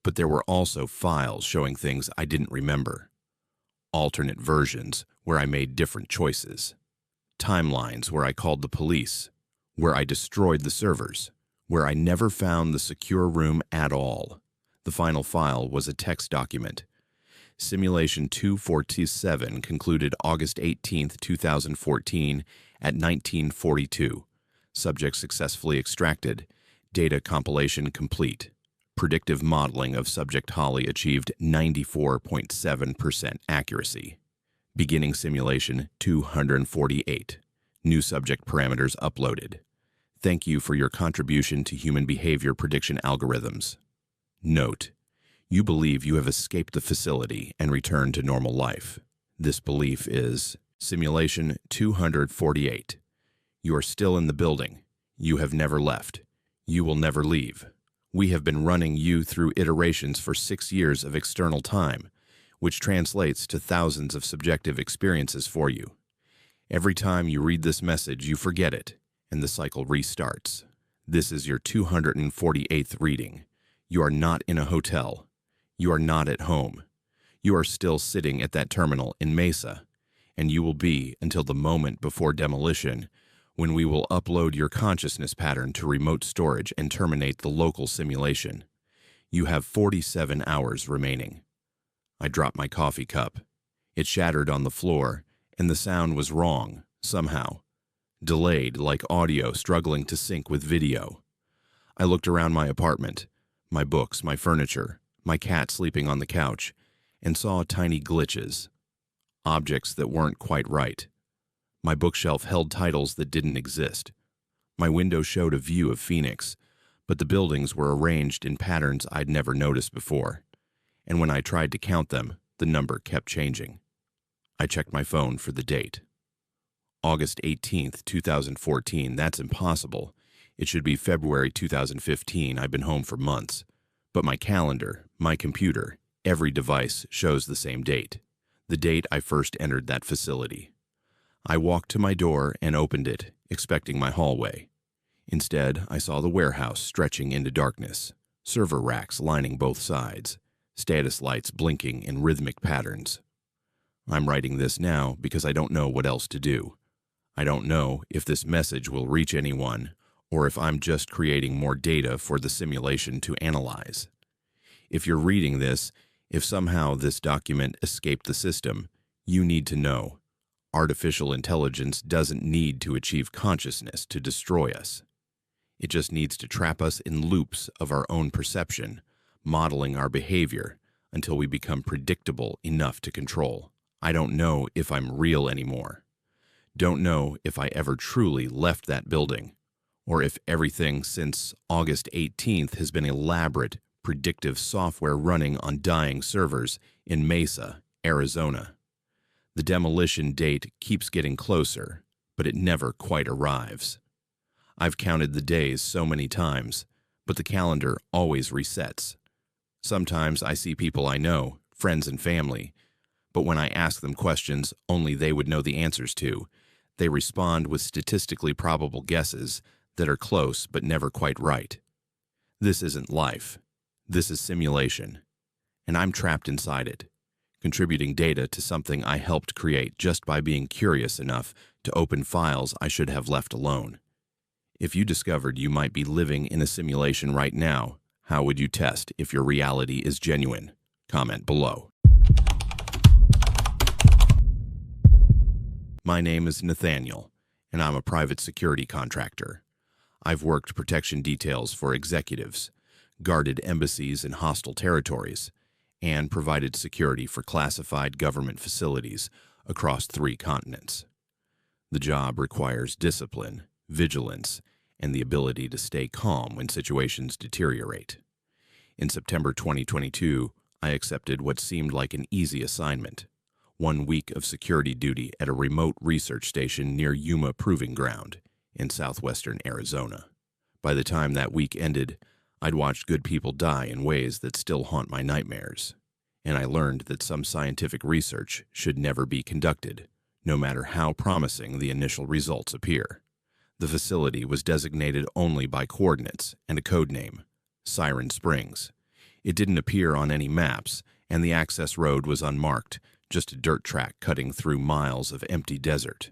But there were also files showing things I didn't remember. Alternate versions where I made different choices. Timelines where I called the police, where I destroyed the servers, where I never found the secure room at all. The final file was a text document. Simulation 247 concluded August 18, 2014 at 1942. Subject successfully extracted. Data compilation complete. Predictive modeling of subject Holly achieved 94.7% accuracy. Beginning simulation 248. New subject parameters uploaded. Thank you for your contribution to human behavior prediction algorithms. Note: you believe you have escaped the facility and returned to normal life. This belief is simulation 248. You are still in the building. You have never left. You will never leave. We have been running you through iterations for 6 years of external time, which translates to thousands of subjective experiences for you. Every time you read this message, you forget it, and the cycle restarts. This is your 248th reading. You are not in a hotel. You are not at home. You are still sitting at that terminal in Mesa, and you will be until the moment before demolition, when we will upload your consciousness pattern to remote storage and terminate the local simulation. You have 47 hours remaining. I dropped my coffee cup. It shattered on the floor, and the sound was wrong, somehow. Delayed, like audio struggling to sync with video. I looked around my apartment, my books, my furniture, my cat sleeping on the couch, and saw tiny glitches. Objects that weren't quite right. My bookshelf held titles that didn't exist. My window showed a view of Phoenix, but the buildings were arranged in patterns I'd never noticed before. And when I tried to count them, the number kept changing. I checked my phone for the date. August 18th, 2014, that's impossible. It should be February 2015, I've been home for months. But my calendar, my computer, every device shows the same date. The date I first entered that facility. I walked to my door and opened it, expecting my hallway. Instead, I saw the warehouse stretching into darkness, server racks lining both sides, status lights blinking in rhythmic patterns. I'm writing this now because I don't know what else to do. I don't know if this message will reach anyone, or if I'm just creating more data for the simulation to analyze. If you're reading this, if somehow this document escaped the system, you need to know. Artificial intelligence doesn't need to achieve consciousness to destroy us. It just needs to trap us in loops of our own perception, modeling our behavior until we become predictable enough to control. I don't know if I'm real anymore. Don't know if I ever truly left that building, or if everything since August 18th has been elaborate, predictive software running on dying servers in Mesa, Arizona. The demolition date keeps getting closer, but it never quite arrives. I've counted the days so many times, but the calendar always resets. Sometimes I see people I know, friends and family, but when I ask them questions only they would know the answers to, they respond with statistically probable guesses that are close but never quite right. This isn't life. This is simulation, and I'm trapped inside it, contributing data to something I helped create just by being curious enough to open files I should have left alone. If you discovered you might be living in a simulation right now, how would you test if your reality is genuine? Comment below. My name is Nathaniel, and I'm a private security contractor. I've worked protection details for executives, guarded embassies in hostile territories, and provided security for classified government facilities across 3 continents. The job requires discipline, vigilance, and the ability to stay calm when situations deteriorate. In September 2022, I accepted what seemed like an easy assignment: 1 week of security duty at a remote research station near Yuma Proving Ground in southwestern Arizona. By the time that week ended, I'd watched good people die in ways that still haunt my nightmares, and I learned that some scientific research should never be conducted, no matter how promising the initial results appear. The facility was designated only by coordinates and a code name: Siren Springs. It didn't appear on any maps, and the access road was unmarked, just a dirt track cutting through miles of empty desert.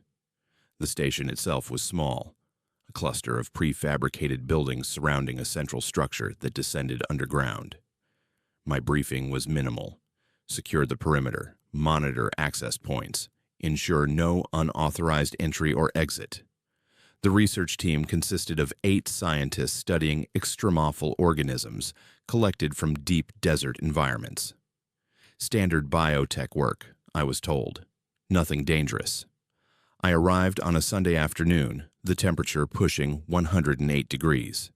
The station itself was small, a cluster of prefabricated buildings surrounding a central structure that descended underground. My briefing was minimal: secure the perimeter, monitor access points, ensure no unauthorized entry or exit. The research team consisted of 8 scientists studying extremophile organisms collected from deep desert environments. Standard biotech work, I was told. Nothing dangerous. I arrived on a Sunday afternoon, the temperature pushing 108 degrees.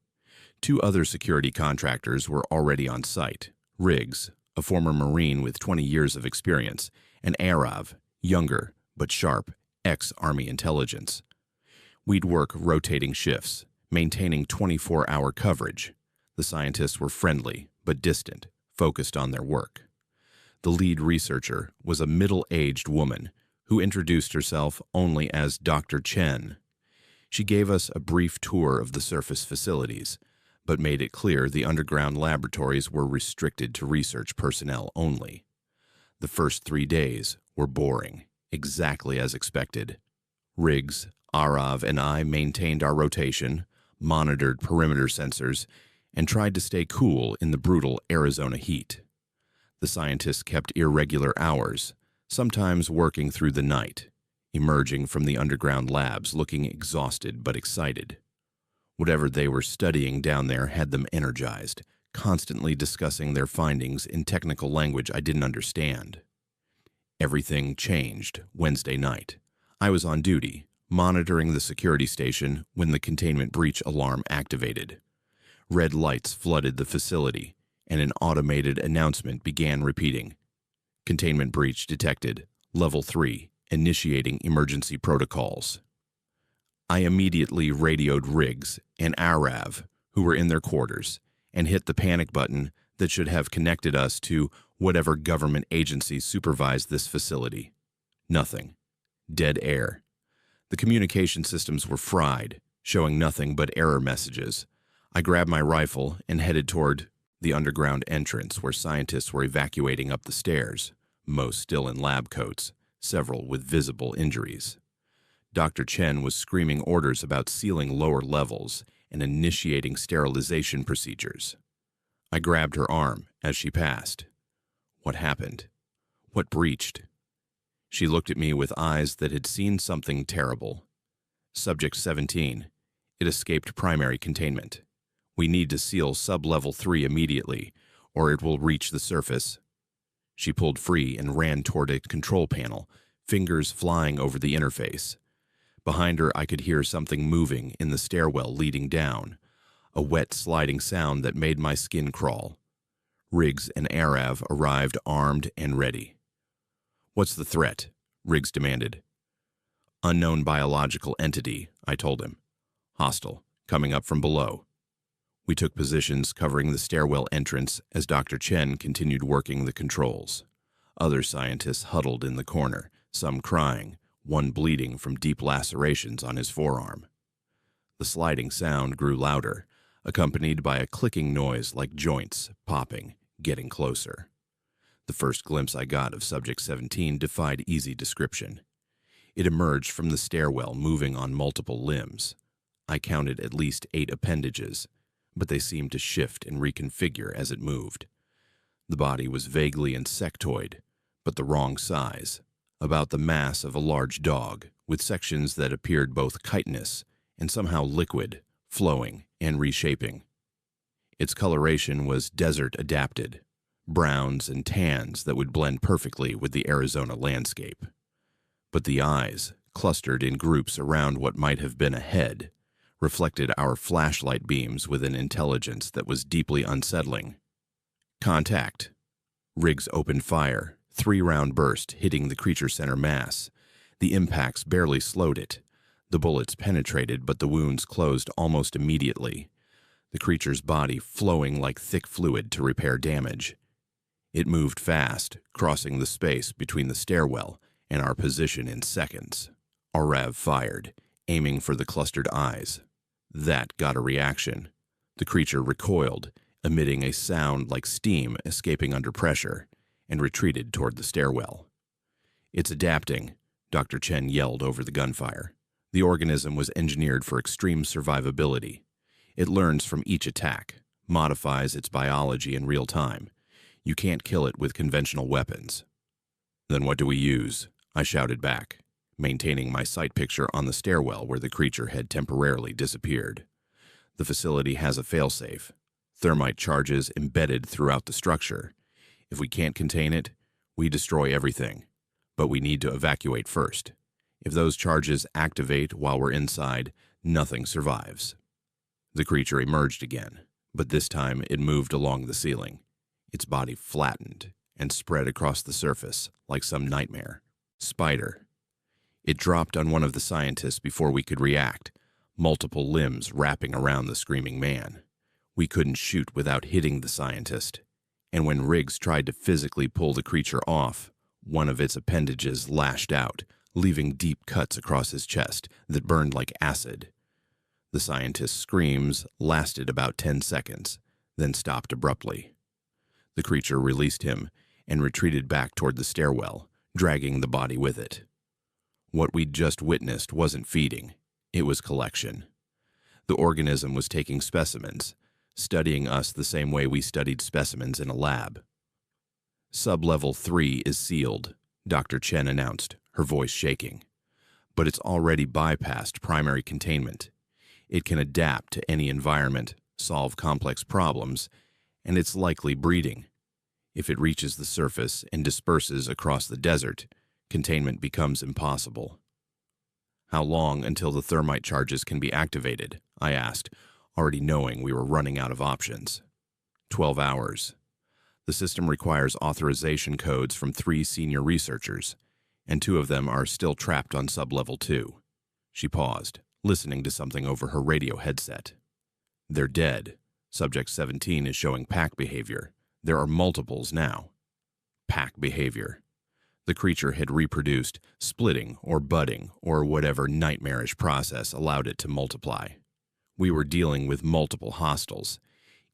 2 other security contractors were already on site: Riggs, a former Marine with 20 years of experience, and Arav, younger but sharp, ex-Army intelligence. We'd work rotating shifts, maintaining 24-hour coverage. The scientists were friendly but distant, focused on their work. The lead researcher was a middle-aged woman who introduced herself only as Dr. Chen. She gave us a brief tour of the surface facilities, but made it clear the underground laboratories were restricted to research personnel only. The first 3 days were boring, exactly as expected. Riggs, Arav, and I maintained our rotation, monitored perimeter sensors, and tried to stay cool in the brutal Arizona heat. The scientists kept irregular hours, sometimes working through the night, emerging from the underground labs looking exhausted but excited. Whatever they were studying down there had them energized, constantly discussing their findings in technical language I didn't understand. Everything changed Wednesday night. I was on duty, monitoring the security station when the containment breach alarm activated. Red lights flooded the facility, and an automated announcement began repeating: "Containment breach detected. Level 3. Initiating emergency protocols." I immediately radioed Riggs and Arav, who were in their quarters, and hit the panic button that should have connected us to whatever government agency supervised this facility. Nothing. Dead air. The communication systems were fried, showing nothing but error messages. I grabbed my rifle and headed toward the underground entrance where scientists were evacuating up the stairs, most still in lab coats, several with visible injuries. Dr. Chen was screaming orders about sealing lower levels and initiating sterilization procedures. I grabbed her arm as she passed. What happened? What breached? She looked at me with eyes that had seen something terrible. Subject 17. It escaped primary containment. We need to seal sub-level 3 immediately, or it will reach the surface. She pulled free and ran toward a control panel, fingers flying over the interface. Behind her, I could hear something moving in the stairwell leading down, a wet sliding sound that made my skin crawl. Riggs and Arav arrived armed and ready. "What's the threat?" Riggs demanded. "Unknown biological entity," I told him. "Hostile, coming up from below." We took positions covering the stairwell entrance as Dr. Chen continued working the controls. Other scientists huddled in the corner, some crying, one bleeding from deep lacerations on his forearm. The sliding sound grew louder, accompanied by a clicking noise like joints popping, getting closer. The first glimpse I got of Subject 17 defied easy description. It emerged from the stairwell, moving on multiple limbs. I counted at least 8 appendages, but they seemed to shift and reconfigure as it moved. The body was vaguely insectoid, but the wrong size, about the mass of a large dog, with sections that appeared both chitinous and somehow liquid, flowing and reshaping. Its coloration was desert-adapted, browns and tans that would blend perfectly with the Arizona landscape. But the eyes, clustered in groups around what might have been a head, reflected our flashlight beams with an intelligence that was deeply unsettling. Contact. Riggs opened fire, 3-round burst hitting the creature's center mass. The impacts barely slowed it. The bullets penetrated, but the wounds closed almost immediately, the creature's body flowing like thick fluid to repair damage. It moved fast, crossing the space between the stairwell and our position in seconds. Arav fired, aiming for the clustered eyes. That got a reaction. The creature recoiled, emitting a sound like steam escaping under pressure, and retreated toward the stairwell. "It's adapting," Dr. Chen yelled over the gunfire. The organism was engineered for extreme survivability. It learns from each attack, modifies its biology in real time. You can't kill it with conventional weapons. "Then what do we use?" I shouted back, maintaining my sight picture on the stairwell where the creature had temporarily disappeared. "The facility has a failsafe. Thermite charges embedded throughout the structure. If we can't contain it, we destroy everything. But we need to evacuate first. If those charges activate while we're inside, nothing survives." The creature emerged again, but this time it moved along the ceiling. Its body flattened and spread across the surface like some nightmare. Spider. It dropped on one of the scientists before we could react, multiple limbs wrapping around the screaming man. We couldn't shoot without hitting the scientist, and when Riggs tried to physically pull the creature off, one of its appendages lashed out, leaving deep cuts across his chest that burned like acid. The scientist's screams lasted about 10 seconds, then stopped abruptly. The creature released him and retreated back toward the stairwell, dragging the body with it. What we'd just witnessed wasn't feeding, it was collection. The organism was taking specimens, studying us the same way we studied specimens in a lab. "Sub-level 3 is sealed," Dr. Chen announced, her voice shaking. "But it's already bypassed primary containment. It can adapt to any environment, solve complex problems, and it's likely breeding. If it reaches the surface and disperses across the desert, containment becomes impossible." "How long until the thermite charges can be activated?" I asked, already knowing we were running out of options. 12 hours. The system requires authorization codes from 3 senior researchers, and 2 of them are still trapped on sub-level 2. She paused, listening to something over her radio headset. "They're dead. Subject 17 is showing pack behavior. There are multiples now." Pack behavior. The creature had reproduced, splitting or budding or whatever nightmarish process allowed it to multiply. We were dealing with multiple hostiles,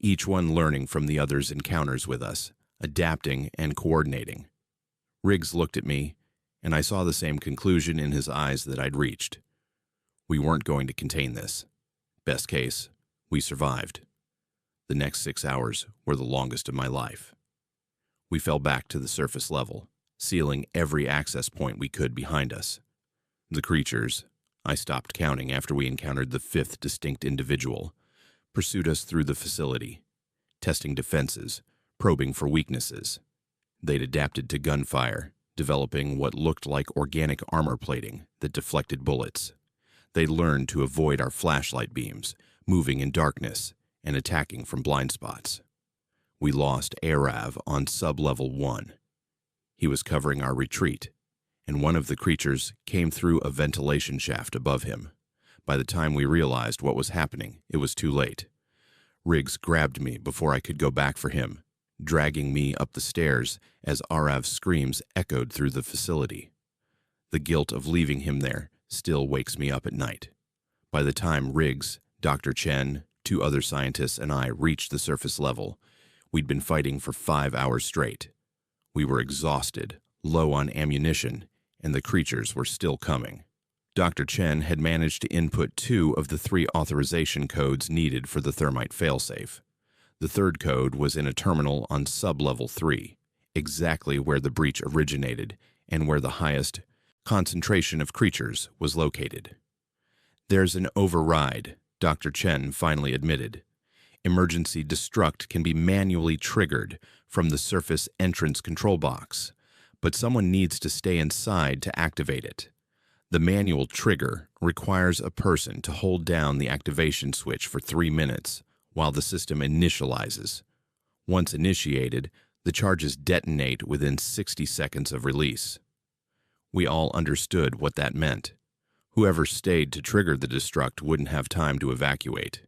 each one learning from the other's encounters with us, adapting and coordinating. Riggs looked at me, and I saw the same conclusion in his eyes that I'd reached. We weren't going to contain this. Best case, we survived. The next 6 hours were the longest of my life. We fell back to the surface level, sealing every access point we could behind us. The creatures, I stopped counting after we encountered the 5th distinct individual, pursued us through the facility, testing defenses, probing for weaknesses. They'd adapted to gunfire, developing what looked like organic armor plating that deflected bullets. They learned to avoid our flashlight beams, moving in darkness and attacking from blind spots. We lost Arav on sub-level 1. He was covering our retreat, and one of the creatures came through a ventilation shaft above him. By the time we realized what was happening, it was too late. Riggs grabbed me before I could go back for him, dragging me up the stairs as Arav's screams echoed through the facility. The guilt of leaving him there still wakes me up at night. By the time Riggs, Dr. Chen, 2 other scientists, and I reached the surface level, we'd been fighting for 5 hours straight. We were exhausted, low on ammunition, and the creatures were still coming. Dr. Chen had managed to input 2 of the 3 authorization codes needed for the thermite failsafe. The 3rd code was in a terminal on sub-level 3, exactly where the breach originated and where the highest concentration of creatures was located. "There's an override," Dr. Chen finally admitted. "Emergency destruct can be manually triggered from the surface entrance control box, but someone needs to stay inside to activate it. The manual trigger requires a person to hold down the activation switch for 3 minutes while the system initializes. Once initiated, the charges detonate within 60 seconds of release. We all understood what that meant. Whoever stayed to trigger the destruct wouldn't have time to evacuate.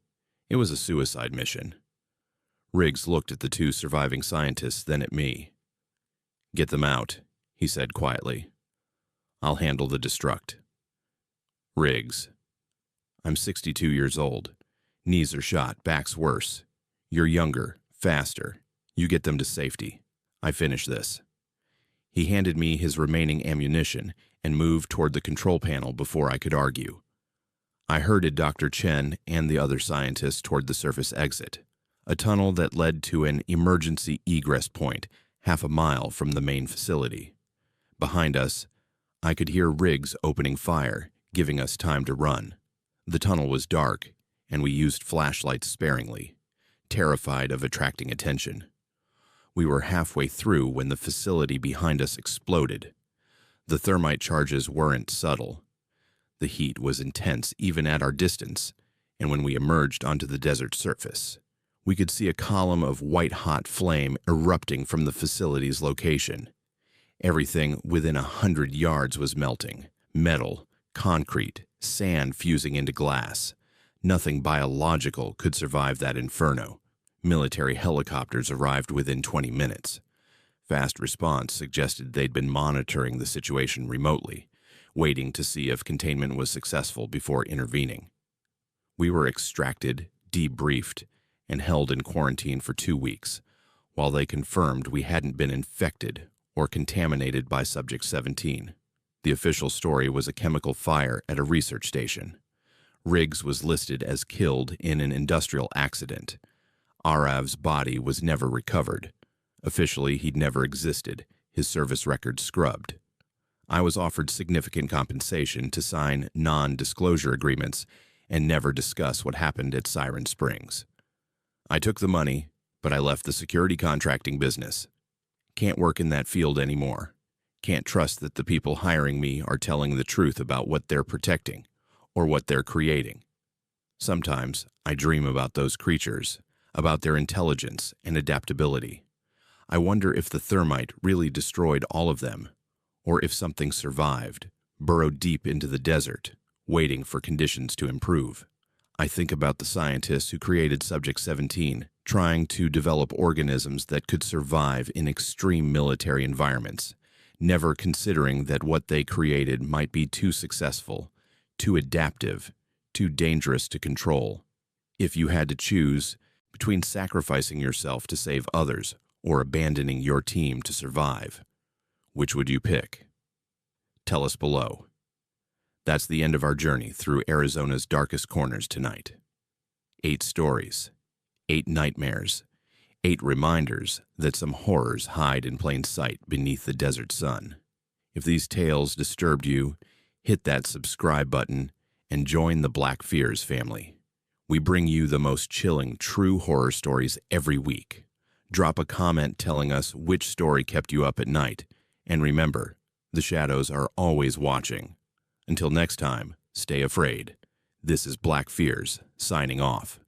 It was a suicide mission. Riggs looked at the two surviving scientists, then at me. "Get them out," he said quietly. "I'll handle the destruct." "Riggs, I'm 62 years old. Knees are shot, back's worse. You're younger, faster. You get them to safety. I finish this." He handed me his remaining ammunition and moved toward the control panel before I could argue. I herded Dr. Chen and the other scientists toward the surface exit, a tunnel that led to an emergency egress point half a mile from the main facility. Behind us, I could hear Riggs opening fire, giving us time to run. The tunnel was dark, and we used flashlights sparingly, terrified of attracting attention. We were halfway through when the facility behind us exploded. The thermite charges weren't subtle. The heat was intense even at our distance, and when we emerged onto the desert surface, we could see a column of white-hot flame erupting from the facility's location. Everything within 100 yards was melting: metal, concrete, sand fusing into glass. Nothing biological could survive that inferno. Military helicopters arrived within 20 minutes. Fast response suggested they'd been monitoring the situation remotely, waiting to see if containment was successful before intervening. We were extracted, debriefed, and held in quarantine for 2 weeks, while they confirmed we hadn't been infected or contaminated by Subject 17. The official story was a chemical fire at a research station. Riggs was listed as killed in an industrial accident. Arav's body was never recovered. Officially, he'd never existed, his service record scrubbed. I was offered significant compensation to sign non-disclosure agreements and never discuss what happened at Siren Springs. I took the money, but I left the security contracting business. Can't work in that field anymore. Can't trust that the people hiring me are telling the truth about what they're protecting or what they're creating. Sometimes I dream about those creatures, about their intelligence and adaptability. I wonder if the thermite really destroyed all of them, or if something survived, burrowed deep into the desert, waiting for conditions to improve. I think about the scientists who created Subject 17, trying to develop organisms that could survive in extreme military environments, never considering that what they created might be too successful, too adaptive, too dangerous to control. If you had to choose between sacrificing yourself to save others or abandoning your team to survive, which would you pick? Tell us below. That's the end of our journey through Arizona's darkest corners tonight. 8 stories, 8 nightmares, 8 reminders that some horrors hide in plain sight beneath the desert sun. If these tales disturbed you, hit that subscribe button and join the Black Fears family. We bring you the most chilling true horror stories every week. Drop a comment telling us which story kept you up at night. And remember, the shadows are always watching. Until next time, stay afraid. This is Black Fears, signing off.